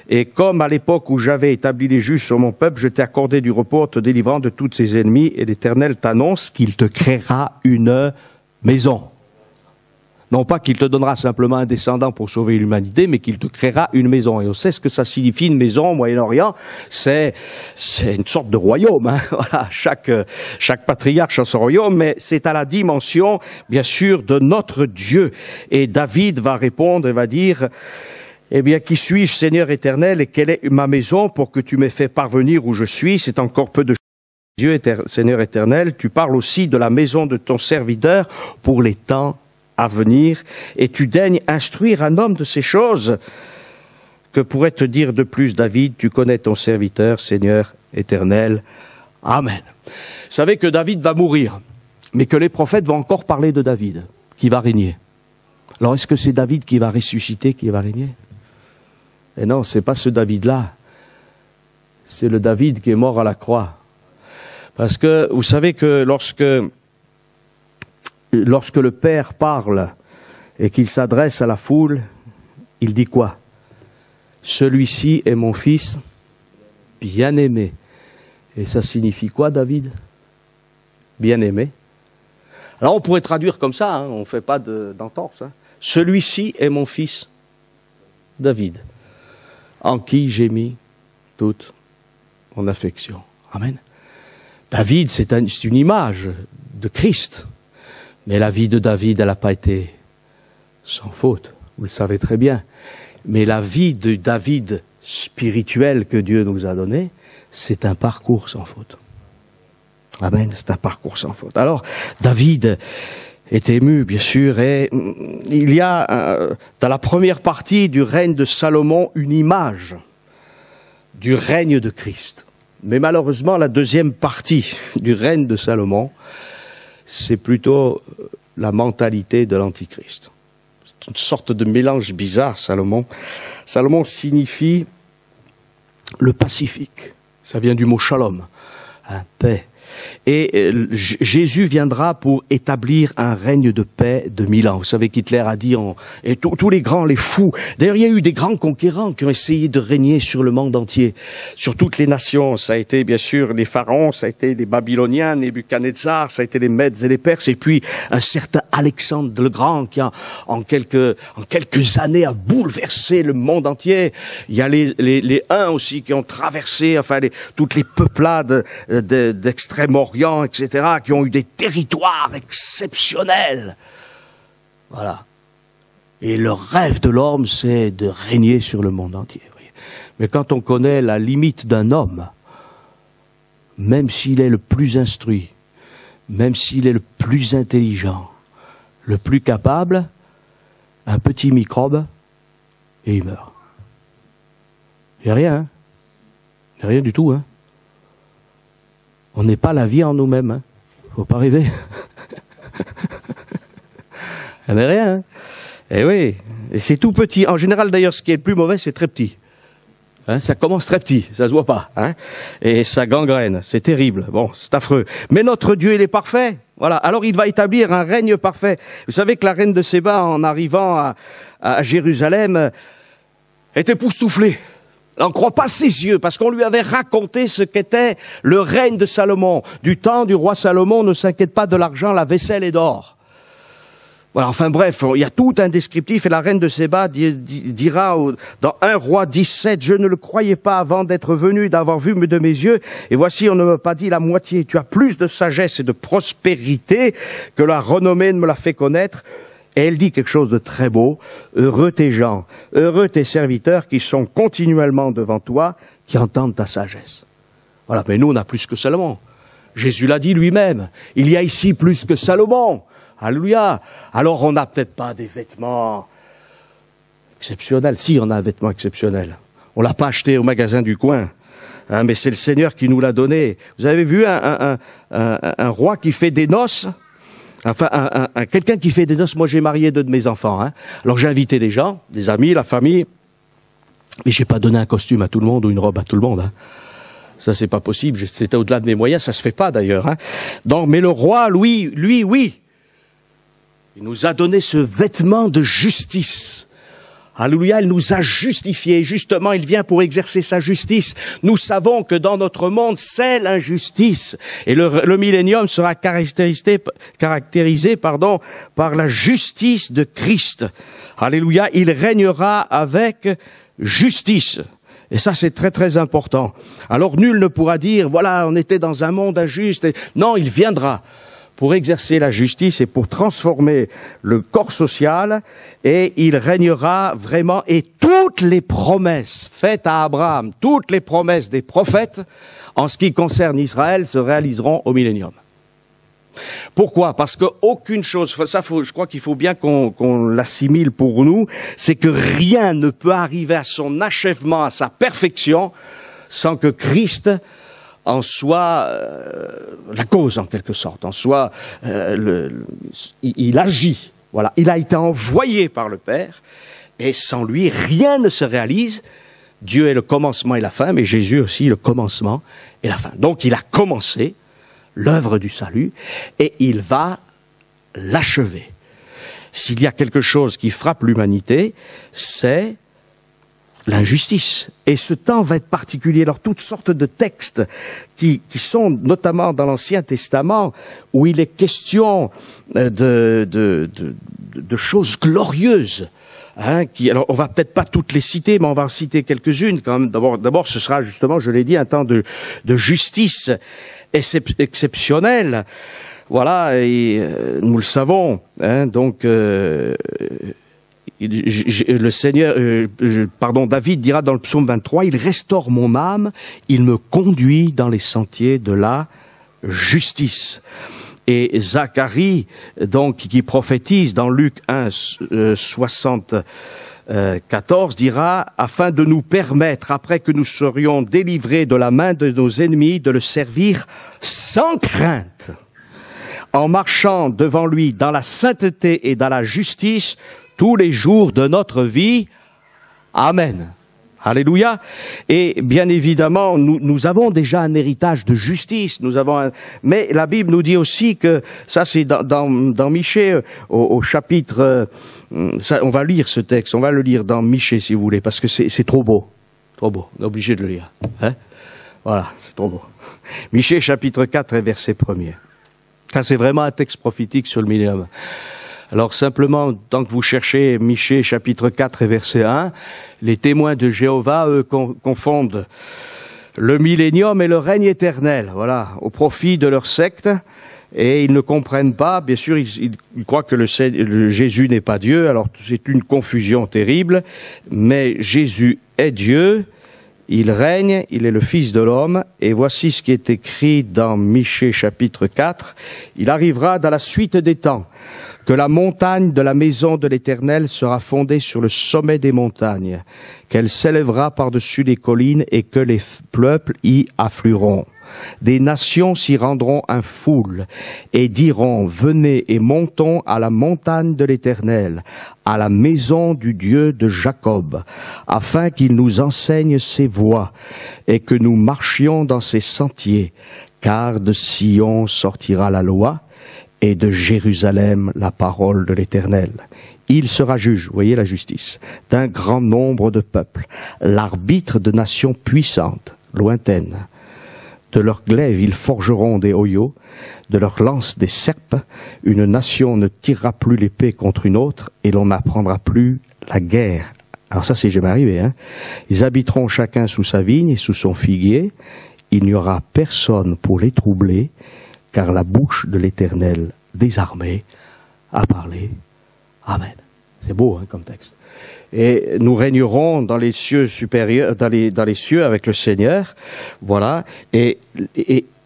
Et comme à l'époque où j'avais établi les juges sur mon peuple, je t'ai accordé du repos en te délivrant de tous ses ennemis, et l'Éternel t'annonce qu'il te créera une maison. Non pas qu'il te donnera simplement un descendant pour sauver l'humanité, mais qu'il te créera une maison. Et on sait ce que ça signifie, une maison au Moyen-Orient. C'est une sorte de royaume, hein. Voilà, chaque patriarche a son royaume, mais c'est à la dimension, bien sûr, de notre Dieu. Et David va répondre et va dire, eh bien, qui suis-je, Seigneur éternel, et quelle est ma maison pour que tu m'aies fait parvenir où je suis? C'est encore peu de Dieu, Seigneur éternel. Tu parles aussi de la maison de ton serviteur pour les temps à venir, et tu daignes instruire un homme de ces choses. Que pourrait te dire de plus, David? Tu connais ton serviteur, Seigneur éternel. Amen. Vous savez que David va mourir, mais que les prophètes vont encore parler de David, qui va régner. Alors est-ce que c'est David qui va ressusciter, qui va régner? Et non, c'est pas ce David-là. C'est le David qui est mort à la croix. Parce que vous savez que lorsque le Père parle et qu'il s'adresse à la foule, il dit quoi? Celui-ci est mon fils bien-aimé. Et ça signifie quoi, David? Bien-aimé. Alors on pourrait traduire comme ça, hein, on ne fait pas d'entorse. Hein. Celui-ci est mon fils David, en qui j'ai mis toute mon affection. Amen. David, c'est une image de Christ. Mais la vie de David, elle n'a pas été sans faute, vous le savez très bien. Mais la vie de David spirituelle que Dieu nous a donnée, c'est un parcours sans faute. Amen, c'est un parcours sans faute. Alors, David est ému, bien sûr, et il y a dans la première partie du règne de Salomon une image du règne de Christ. Mais malheureusement, la deuxième partie du règne de Salomon, c'est plutôt la mentalité de l'Antichrist. C'est une sorte de mélange bizarre, Salomon. Salomon signifie le pacifique. Ça vient du mot shalom, hein, paix. Et Jésus viendra pour établir un règne de paix de 1000 ans. Vous savez qu'Hitler a dit, et tous les grands, les fous. D'ailleurs, il y a eu des grands conquérants qui ont essayé de régner sur le monde entier, sur toutes les nations. Ça a été bien sûr les pharaons, ça a été les Babyloniens, Nebuchadnezzar, ça a été les Mèdes et les Perses, et puis un certain Alexandre le Grand qui en quelques années a bouleversé le monde entier. Il y a les Huns aussi qui ont traversé, enfin toutes les peuplades d'Extrême-Orient, etc., qui ont eu des territoires exceptionnels. Voilà. Et le rêve de l'homme, c'est de régner sur le monde entier. Mais quand on connaît la limite d'un homme, même s'il est le plus instruit, même s'il est le plus intelligent, le plus capable, un petit microbe, et il meurt. Il n'y a rien, hein. Il n'y a rien du tout, hein. On n'est pas la vie en nous-mêmes, hein. Faut pas rêver. Il n'y a rien, hein. Eh oui, et c'est tout petit. En général, d'ailleurs, ce qui est le plus mauvais, c'est très petit. Hein, ça commence très petit, ça se voit pas, hein. Et ça gangrène, c'est terrible. Bon, c'est affreux. Mais notre Dieu, il est parfait. Voilà. Alors, il va établir un règne parfait. Vous savez que la reine de Séba, en arrivant à Jérusalem, est époustouflée. Elle n'en croit pas ses yeux, parce qu'on lui avait raconté ce qu'était le règne de Salomon. Du temps du roi Salomon, ne s'inquiète pas de l'argent, la vaisselle est d'or. Voilà, enfin bref, il y a tout un descriptif, et la reine de Séba dira dans 1 Roi 17, « Je ne le croyais pas avant d'être venu, d'avoir vu de mes yeux, et voici, on ne m'a pas dit la moitié. Tu as plus de sagesse et de prospérité que la renommée ne me l'a fait connaître. » Et elle dit quelque chose de très beau. « Heureux tes gens, heureux tes serviteurs qui sont continuellement devant toi, qui entendent ta sagesse. » Voilà, mais nous on a plus que Salomon. Jésus l'a dit lui-même. Il y a ici plus que Salomon. Alléluia. Alors on n'a peut-être pas des vêtements exceptionnels. Si, on a un vêtement exceptionnel. On l'a pas acheté au magasin du coin. Hein, mais c'est le Seigneur qui nous l'a donné. Vous avez vu un roi qui fait des noces? Enfin, quelqu'un qui fait des noces. Moi, j'ai marié 2 de mes enfants. Hein. Alors, j'ai invité des gens, des amis, la famille. Mais j'ai pas donné un costume à tout le monde ou une robe à tout le monde. Hein. Ça, c'est pas possible. C'était au-delà de mes moyens. Ça se fait pas, d'ailleurs. Hein. Donc, mais le roi, lui, oui. Il nous a donné ce vêtement de justice. Alléluia, il nous a justifiés. Justement, il vient pour exercer sa justice. Nous savons que dans notre monde, c'est l'injustice. Et le millénium sera caractérisé par la justice de Christ. Alléluia, il régnera avec justice. Et ça, c'est très, très important. Alors, nul ne pourra dire, voilà, on était dans un monde injuste. Non, il viendra pour exercer la justice et pour transformer le corps social, et il régnera vraiment, et toutes les promesses faites à Abraham, toutes les promesses des prophètes, en ce qui concerne Israël, se réaliseront au millénium. Pourquoi? Parce qu'aucune chose, ça je crois qu'il faut bien qu'on l'assimile pour nous, c'est que rien ne peut arriver à son achèvement, à sa perfection, sans que Christ en soit la cause, en quelque sorte, en soit il agit. Voilà, il a été envoyé par le Père, et sans lui, rien ne se réalise. Dieu est le commencement et la fin, mais Jésus aussi le commencement et la fin. Donc il a commencé l'œuvre du salut, et il va l'achever. S'il y a quelque chose qui frappe l'humanité, c'est l'injustice. Et ce temps va être particulier. Alors, toutes sortes de textes qui sont notamment dans l'Ancien Testament, où il est question de choses glorieuses. Hein, alors, on va peut-être pas toutes les citer, mais on va en citer quelques-unes quand même. D'abord, ce sera justement, je l'ai dit, un temps de justice exceptionnelle. Voilà, et nous le savons. Hein, donc, le Seigneur, David dira dans le psaume 23, « Il restaure mon âme, il me conduit dans les sentiers de la justice. » Et Zacharie, donc, qui prophétise dans Luc 1, 60, 14 dira, afin de nous permettre, après que nous serions délivrés de la main de nos ennemis, de le servir sans crainte, en marchant devant lui dans la sainteté et dans la justice tous les jours de notre vie. Amen. Alléluia. Et bien évidemment, nous avons déjà un héritage de justice. Mais la Bible nous dit aussi que, ça c'est dans Michée, au chapitre, on va lire ce texte, on va le lire dans Michée si vous voulez, parce que c'est trop beau. Trop beau, on est obligé de le lire. Hein? Voilà, c'est trop beau. Michée chapitre 4 et verset 1er. Ça c'est vraiment un texte prophétique sur le millénium. Alors simplement, tant que vous cherchez Michée chapitre 4 et verset 1, les témoins de Jéhovah, eux, confondent le millénium et le règne éternel, voilà, au profit de leur secte, et ils ne comprennent pas, bien sûr, ils croient que le Jésus n'est pas Dieu, alors c'est une confusion terrible, mais Jésus est Dieu, il règne, il est le Fils de l'homme, et voici ce qui est écrit dans Michée chapitre 4, il arrivera dans la suite des temps, que la montagne de la maison de l'Éternel sera fondée sur le sommet des montagnes, qu'elle s'élèvera par-dessus les collines et que les peuples y afflueront. Des nations s'y rendront en foule et diront, venez et montons à la montagne de l'Éternel, à la maison du Dieu de Jacob, afin qu'il nous enseigne ses voies et que nous marchions dans ses sentiers, car de Sion sortira la loi, et de Jérusalem la parole de l'Éternel. Il sera juge, vous voyez la justice, d'un grand nombre de peuples, l'arbitre de nations puissantes, lointaines. De leurs glaives ils forgeront des hoyaux, de leurs lances des serpes. Une nation ne tirera plus l'épée contre une autre, et l'on n'apprendra plus la guerre. Alors ça c'est jamais arrivé, hein. Ils habiteront chacun sous sa vigne et sous son figuier. Il n'y aura personne pour les troubler, car la bouche de l'Éternel des armées a parlé. Amen. C'est beau, hein, comme texte. Et nous régnerons dans les cieux supérieurs, dans les cieux avec le Seigneur. Voilà. Et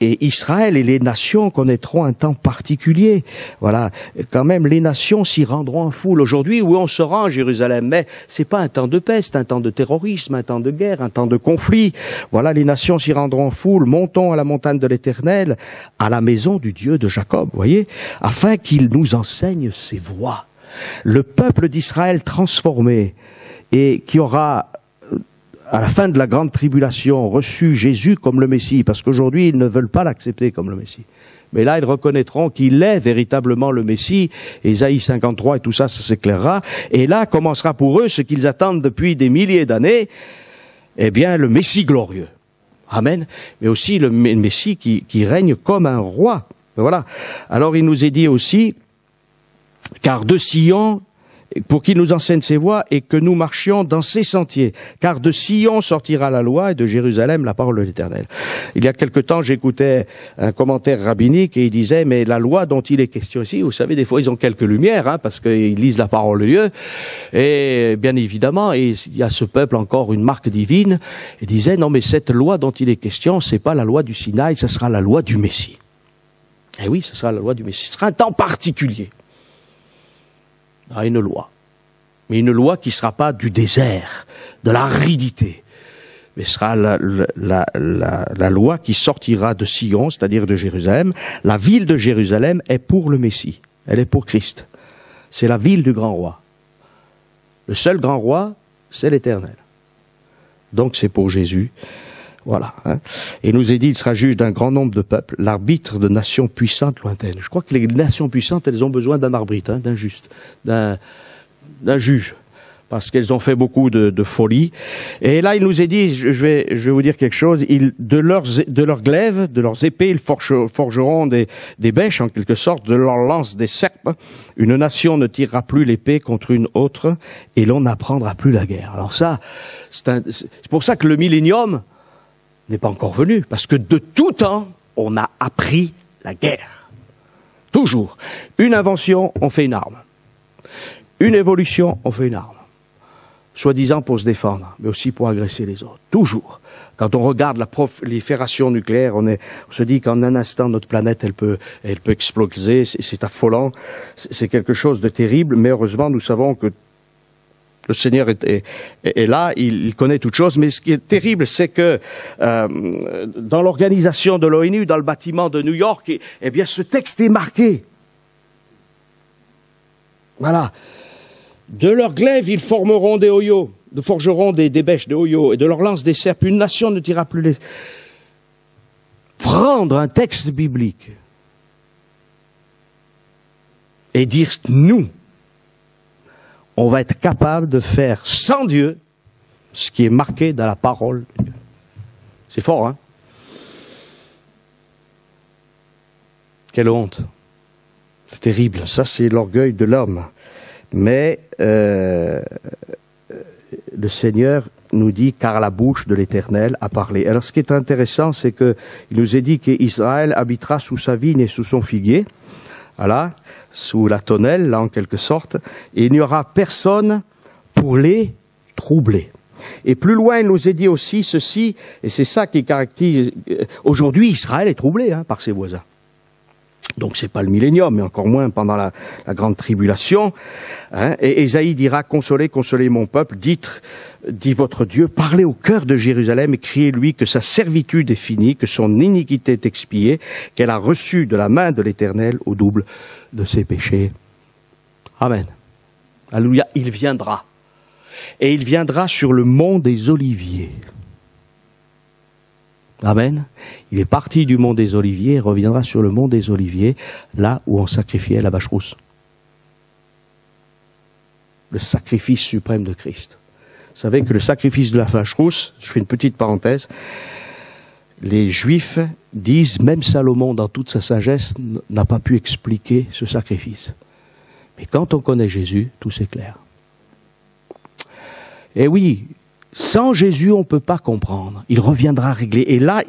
Israël et les nations connaîtront un temps particulier. Voilà. Quand même, les nations s'y rendront en foule. Aujourd'hui, où on se rend à Jérusalem, mais c'est pas un temps de paix, c'est un temps de terrorisme, un temps de guerre, un temps de conflit. Voilà, les nations s'y rendront en foule. Montons à la montagne de l'Éternel, à la maison du Dieu de Jacob, voyez, afin qu'il nous enseigne ses voies. Le peuple d'Israël transformé et qui aura, à la fin de la grande tribulation, reçu Jésus comme le Messie, parce qu'aujourd'hui, ils ne veulent pas l'accepter comme le Messie. Mais là, ils reconnaîtront qu'il est véritablement le Messie. Ésaïe 53 et tout ça, ça s'éclairera. Et là, commencera pour eux ce qu'ils attendent depuis des milliers d'années, eh bien, le Messie glorieux. Amen. Mais aussi le Messie qui règne comme un roi. Voilà. Alors, il nous est dit aussi, car de Sion, pour qu'il nous enseigne ses voies et que nous marchions dans ses sentiers. Car de Sion sortira la loi et de Jérusalem la parole de l'Éternel. Il y a quelque temps, j'écoutais un commentaire rabbinique et il disait, mais la loi dont il est question ici, vous savez, des fois ils ont quelques lumières, hein, parce qu'ils lisent la parole de Dieu. Et bien évidemment, il y a ce peuple encore une marque divine. Il disait, non mais cette loi dont il est question, c'est pas la loi du Sinaï, ce sera la loi du Messie. Eh oui, ce sera la loi du Messie. Ce sera un temps particulier. À une loi. Mais une loi qui ne sera pas du désert, de l'aridité. Mais ce sera la loi qui sortira de Sion, c'est-à-dire de Jérusalem. La ville de Jérusalem est pour le Messie. Elle est pour Christ. C'est la ville du grand roi. Le seul grand roi, c'est l'Éternel. Donc c'est pour Jésus. Voilà. Hein. Et il nous est dit, il sera juge d'un grand nombre de peuples, l'arbitre de nations puissantes lointaines. Je crois que les nations puissantes, elles ont besoin d'un arbitre, hein, d'un juste, d'un juge, parce qu'elles ont fait beaucoup de folie. Et là, il nous est dit, je vais vous dire quelque chose, de leurs glaives, de leurs épées, ils forgeront des bêches, en quelque sorte, de leurs lances des serpes. Une nation ne tirera plus l'épée contre une autre, et l'on n'apprendra plus la guerre. Alors ça, c'est pour ça que le millénium n'est pas encore venu, parce que de tout temps, on a appris la guerre. Toujours. Une invention, on fait une arme. Une évolution, on fait une arme. Soi-disant pour se défendre, mais aussi pour agresser les autres. Toujours. Quand on regarde la prolifération nucléaire, on se dit qu'en un instant, notre planète, elle peut exploser. C'est affolant. C'est quelque chose de terrible, mais heureusement, nous savons que Le Seigneur est là, il connaît toutes choses, mais ce qui est terrible, c'est que dans l'organisation de l'ONU, dans le bâtiment de New York, eh bien, ce texte est marqué. Voilà. De leur glaive, ils formeront des hoyaux, forgeront des bêches de hoyaux, et de leur lance des serpes. Une nation ne tirera plus les... Prendre un texte biblique et dire, nous, on va être capable de faire sans Dieu ce qui est marqué dans la parole de Dieu. C'est fort, hein? Quelle honte. C'est terrible. Ça, c'est l'orgueil de l'homme. Mais le Seigneur nous dit, car la bouche de l'Éternel a parlé. Alors, ce qui est intéressant, c'est qu'il nous est dit qu'Israël habitera sous sa vigne et sous son figuier. Voilà, sous la tonnelle, là, en quelque sorte. Et il n'y aura personne pour les troubler. Et plus loin, il nous est dit aussi ceci, et c'est ça qui caractérise... Aujourd'hui, Israël est troublé par ses voisins. Donc c'est pas le millénium, mais encore moins pendant la grande tribulation. Et Ésaïe dira, consolez, consolez mon peuple, dit votre Dieu, parlez au cœur de Jérusalem et criez-lui que sa servitude est finie, que son iniquité est expiée, qu'elle a reçu de la main de l'Éternel au double de ses péchés. Amen. Alléluia, il viendra. Et il viendra sur le mont des Oliviers. Amen. Il est parti du mont des Oliviers et reviendra sur le mont des Oliviers, là où on sacrifiait la vache rousse. Le sacrifice suprême de Christ. Vous savez que le sacrifice de la vache rousse, je fais une petite parenthèse, les Juifs disent, même Salomon, dans toute sa sagesse, n'a pas pu expliquer ce sacrifice. Mais quand on connaît Jésus, tout s'éclaire. Et oui, sans Jésus, on ne peut pas comprendre. Il reviendra régler. Et là,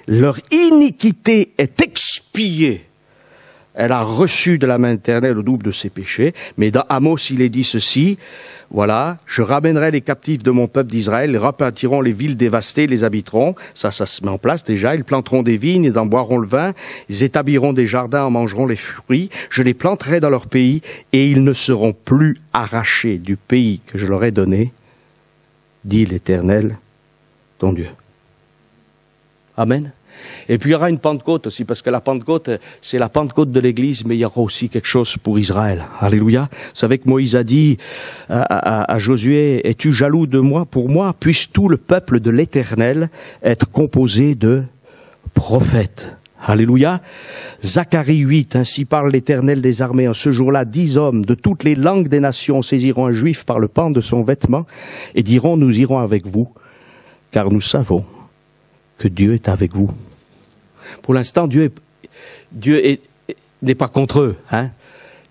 leur iniquité est expiée. Elle a reçu de la main éternelle au double de ses péchés. Mais dans Amos, il est dit ceci, voilà, je ramènerai les captifs de mon peuple d'Israël, ils rebâtiront les villes dévastées, les habiteront. Ça se met en place déjà. Ils planteront des vignes, ils en boiront le vin. Ils établiront des jardins, en mangeront les fruits. Je les planterai dans leur pays et ils ne seront plus arrachés du pays que je leur ai donné, dit l'Éternel, ton Dieu. Amen. Et puis il y aura une Pentecôte aussi, parce que la Pentecôte, c'est la Pentecôte de l'Église, mais il y aura aussi quelque chose pour Israël. Alléluia. Vous savez que Moïse a dit à Josué, es-tu jaloux de moi, pour moi? Puisse tout le peuple de l'Éternel être composé de prophètes. Alléluia. Zacharie 8, ainsi parle l'Éternel des armées. En ce jour-là, 10 hommes de toutes les langues des nations saisiront un juif par le pan de son vêtement et diront, nous irons avec vous, car nous savons que Dieu est avec vous. Pour l'instant, Dieu n'est pas contre eux,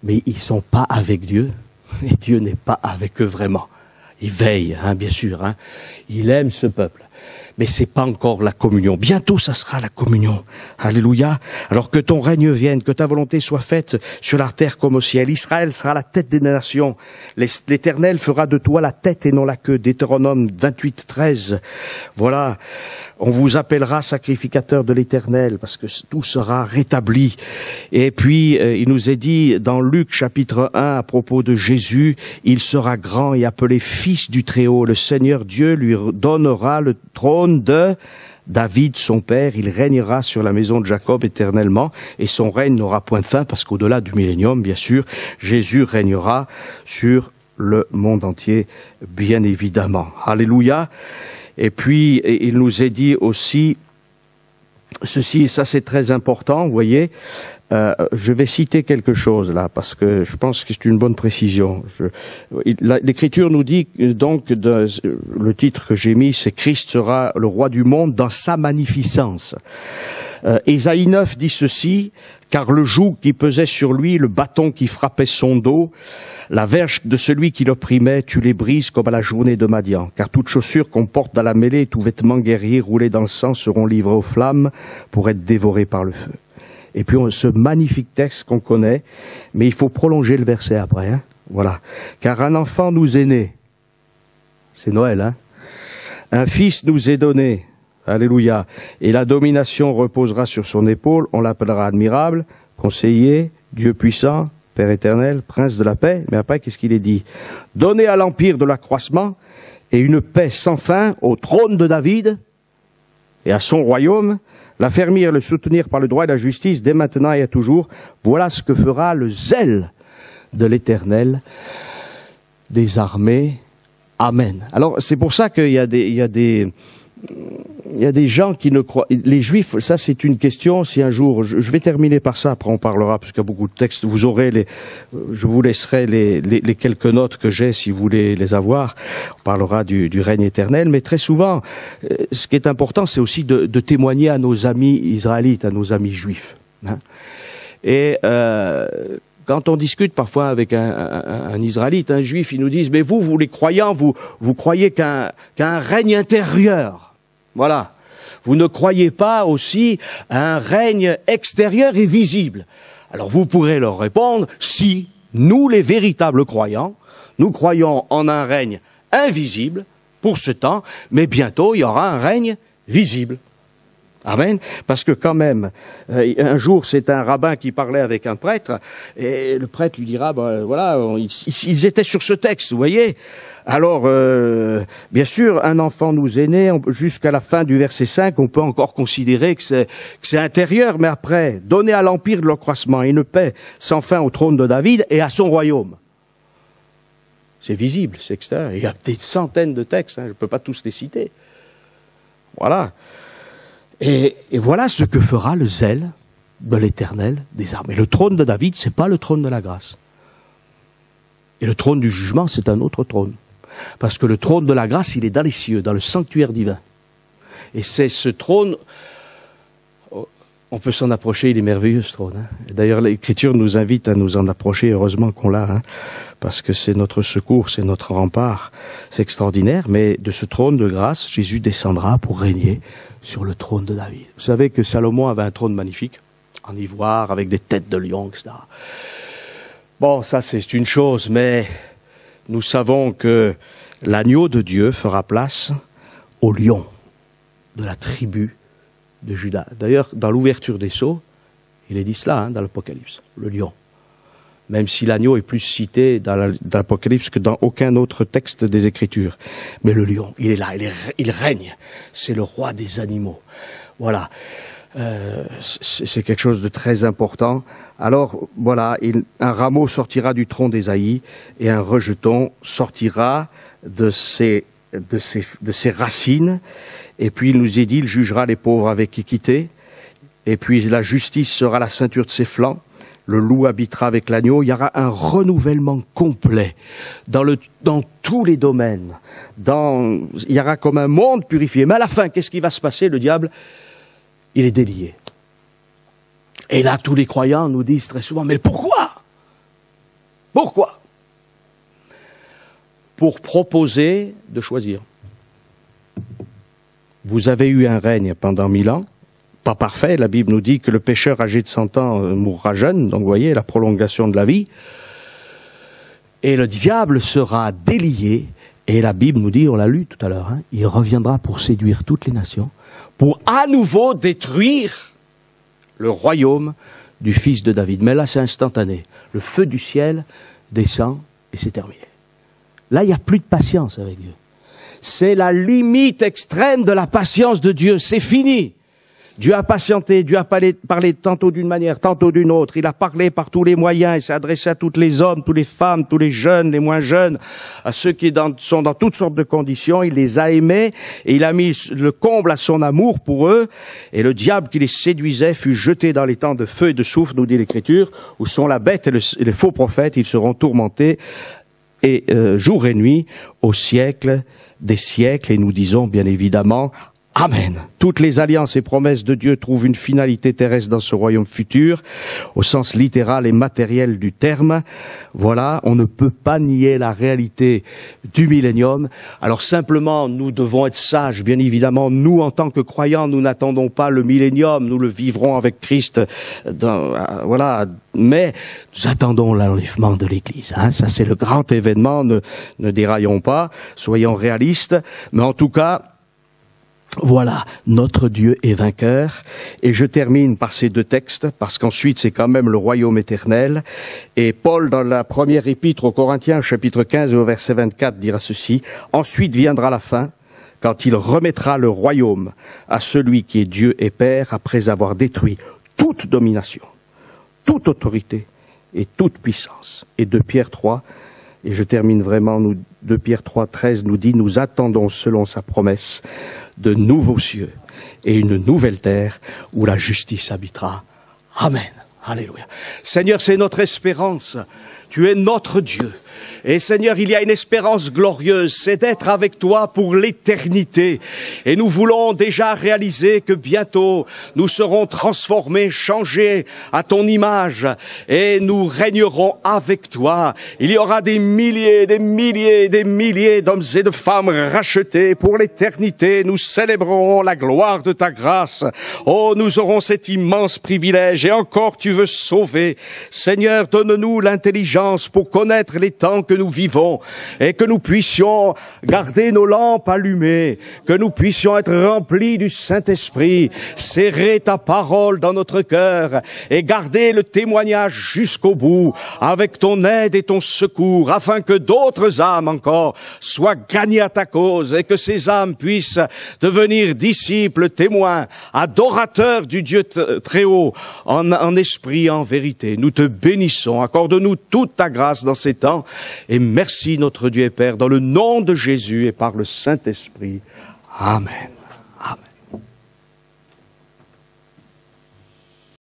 mais ils sont pas avec Dieu, et Dieu n'est pas avec eux vraiment. Il veille, bien sûr, il aime ce peuple. Mais c'est pas encore la communion. Bientôt, ça sera la communion. Alléluia. Alors que ton règne vienne, que ta volonté soit faite sur la terre comme au ciel. Israël sera la tête des nations. L'Éternel fera de toi la tête et non la queue. Deutéronome 28, 13. Voilà. On vous appellera sacrificateur de l'Éternel parce que tout sera rétabli. Et puis, il nous est dit dans Luc chapitre 1 à propos de Jésus, il sera grand et appelé fils du Très-Haut. Le Seigneur Dieu lui donnera le trône de David, son père. Il régnera sur la maison de Jacob éternellement et son règne n'aura point de fin parce qu'au-delà du millénium, bien sûr, Jésus régnera sur le monde entier, bien évidemment. Alléluia. Et puis, il nous est dit aussi ceci, et ça c'est très important, vous voyez, je vais citer quelque chose là, parce que je pense que c'est une bonne précision. L'Écriture nous dit donc, le titre que j'ai mis, c'est « Christ sera le roi du monde dans sa magnificence ». Ésaïe 9 dit ceci, « Car le joug qui pesait sur lui, le bâton qui frappait son dos, la verge de celui qui l'opprimait, tu les brises comme à la journée de Madian. Car toute chaussure qu'on porte dans la mêlée et tout vêtement guerrier roulé dans le sang seront livrés aux flammes pour être dévorés par le feu. » Et puis ce magnifique texte qu'on connaît, mais il faut prolonger le verset après. Voilà. « Car un enfant nous est né. » C'est Noël, Un fils nous est donné. Alléluia. Et la domination reposera sur son épaule. On l'appellera admirable, conseiller, Dieu puissant, Père éternel, Prince de la paix, mais après, qu'est-ce qu'il est dit? Donnez à l'empire de l'accroissement et une paix sans fin au trône de David et à son royaume, l'affermir et le soutenir par le droit et la justice dès maintenant et à toujours. Voilà ce que fera le zèle de l'Éternel des armées. Amen. Alors, c'est pour ça qu'il y a des gens qui ne croient... Les Juifs, ça c'est une question, si un jour... Je vais terminer par ça, après on parlera, parce qu'il y a beaucoup de textes, vous aurez je vous laisserai les quelques notes que j'ai, si vous voulez les avoir. On parlera du règne éternel, mais très souvent, ce qui est important, c'est aussi de témoigner à nos amis israélites, à nos amis juifs. Hein. Et... quand on discute parfois avec un Israélite, un Juif, ils nous disent « Mais vous les croyants, vous croyez qu'un règne intérieur. Voilà. Vous ne croyez pas aussi à un règne extérieur et visible. » Alors vous pourrez leur répondre « Si, nous les véritables croyants, nous croyons en un règne invisible pour ce temps, mais bientôt il y aura un règne visible. » Amen. Parce que quand même, un jour, c'est un rabbin qui parlait avec un prêtre, et le prêtre lui dira, voilà, ils étaient sur ce texte, vous voyez. Alors, bien sûr, un enfant nous est né, jusqu'à la fin du verset 5, on peut encore considérer que c'est intérieur, mais après, donner à l'empire de l'accroissement et une paix sans fin au trône de David et à son royaume. C'est visible, c'est extérieur. Il y a des centaines de textes, hein, je ne peux pas tous les citer. Voilà. Et voilà ce que fera le zèle de l'Éternel des armées. Le trône de David, c'est pas le trône de la grâce. Et le trône du jugement, c'est un autre trône. Parce que le trône de la grâce, il est dans les cieux, dans le sanctuaire divin. Et c'est ce trône, on peut s'en approcher, il est merveilleux ce trône. Hein. D'ailleurs, l'Écriture nous invite à nous en approcher, heureusement qu'on l'a, hein, parce que c'est notre secours, c'est notre rempart. C'est extraordinaire, mais de ce trône de grâce, Jésus descendra pour régner sur le trône de David. Vous savez que Salomon avait un trône magnifique, en ivoire, avec des têtes de lion, etc. Bon, ça c'est une chose, mais nous savons que l'agneau de Dieu fera place au lion de la tribu de Juda. D'ailleurs, dans l'ouverture des sceaux, il est dit cela, hein, dans l'Apocalypse, le lion. Même si l'agneau est plus cité dans l'Apocalypse que dans aucun autre texte des Écritures. Mais le lion, il est là, il règne. C'est le roi des animaux. Voilà. C'est quelque chose de très important. Alors, voilà, un rameau sortira du tronc d'Ésaïe et un rejeton sortira de ses racines. Et puis, il nous est dit, il jugera les pauvres avec équité. Et puis, la justice sera la ceinture de ses flancs. Le loup habitera avec l'agneau. Il y aura un renouvellement complet dans tous les domaines. Il y aura comme un monde purifié. Mais à la fin, qu'est-ce qui va se passer? Le diable, il est délié. Et là, tous les croyants nous disent très souvent, mais pourquoi? Pourquoi? Pour proposer de choisir. Vous avez eu un règne pendant 1000 ans. Pas parfait, la Bible nous dit que le pécheur âgé de 100 ans mourra jeune, donc vous voyez, la prolongation de la vie. Et le diable sera délié, et la Bible nous dit, on l'a lu tout à l'heure, hein, il reviendra pour séduire toutes les nations, pour à nouveau détruire le royaume du fils de David. Mais là, c'est instantané. Le feu du ciel descend, et c'est terminé. Là, il n'y a plus de patience avec Dieu. C'est la limite extrême de la patience de Dieu, c'est fini. Dieu a patienté, Dieu a parlé tantôt d'une manière, tantôt d'une autre. Il a parlé par tous les moyens, il s'est adressé à tous les hommes, toutes les femmes, tous les jeunes, les moins jeunes, à ceux qui sont dans toutes sortes de conditions. Il les a aimés et il a mis le comble à son amour pour eux. Et le diable qui les séduisait fut jeté dans les temps de feu et de soufre, nous dit l'Écriture, où sont la bête et les faux prophètes. Ils seront tourmentés et jour et nuit au siècle des siècles. Et nous disons bien évidemment Amen. Toutes les alliances et promesses de Dieu trouvent une finalité terrestre dans ce royaume futur, au sens littéral et matériel du terme. Voilà, on ne peut pas nier la réalité du millénium. Alors simplement, nous devons être sages, bien évidemment. Nous, en tant que croyants, nous n'attendons pas le millénium, nous le vivrons avec Christ. Voilà, mais nous attendons l'enlèvement de l'Église. Hein. Ça, c'est le grand événement. Ne déraillons pas, soyons réalistes. Mais en tout cas, Voilà, notre Dieu est vainqueur. Et je termine par ces deux textes, parce qu'ensuite c'est quand même le royaume éternel. Et Paul, dans la première épître aux Corinthiens, chapitre 15 et au verset 24, dira ceci: « Ensuite viendra la fin, quand il remettra le royaume à celui qui est Dieu et Père, après avoir détruit toute domination, toute autorité et toute puissance. » Et 2 Pierre 3, et je termine vraiment, 2 Pierre 3, 13 nous dit: « Nous attendons selon sa promesse de nouveaux cieux et une nouvelle terre où la justice habitera. » Amen. Alléluia. Seigneur, c'est notre espérance. Tu es notre Dieu. Et Seigneur, il y a une espérance glorieuse, c'est d'être avec toi pour l'éternité. Et nous voulons déjà réaliser que bientôt nous serons transformés, changés à ton image, et nous régnerons avec toi. Il y aura des milliers, des milliers, des milliers d'hommes et de femmes rachetés pour l'éternité. Nous célébrerons la gloire de ta grâce. Oh, nous aurons cet immense privilège, et encore tu veux sauver. Seigneur, donne-nous l'intelligence pour connaître les temps que nous vivons, et que nous puissions garder nos lampes allumées, que nous puissions être remplis du Saint-Esprit, serrer ta parole dans notre cœur et garder le témoignage jusqu'au bout avec ton aide et ton secours, afin que d'autres âmes encore soient gagnées à ta cause, et que ces âmes puissent devenir disciples, témoins, adorateurs du Dieu très haut, en esprit, en vérité. Nous te bénissons, accorde-nous toute ta grâce dans ces temps. Et merci notre Dieu et Père, dans le nom de Jésus et par le Saint-Esprit. Amen.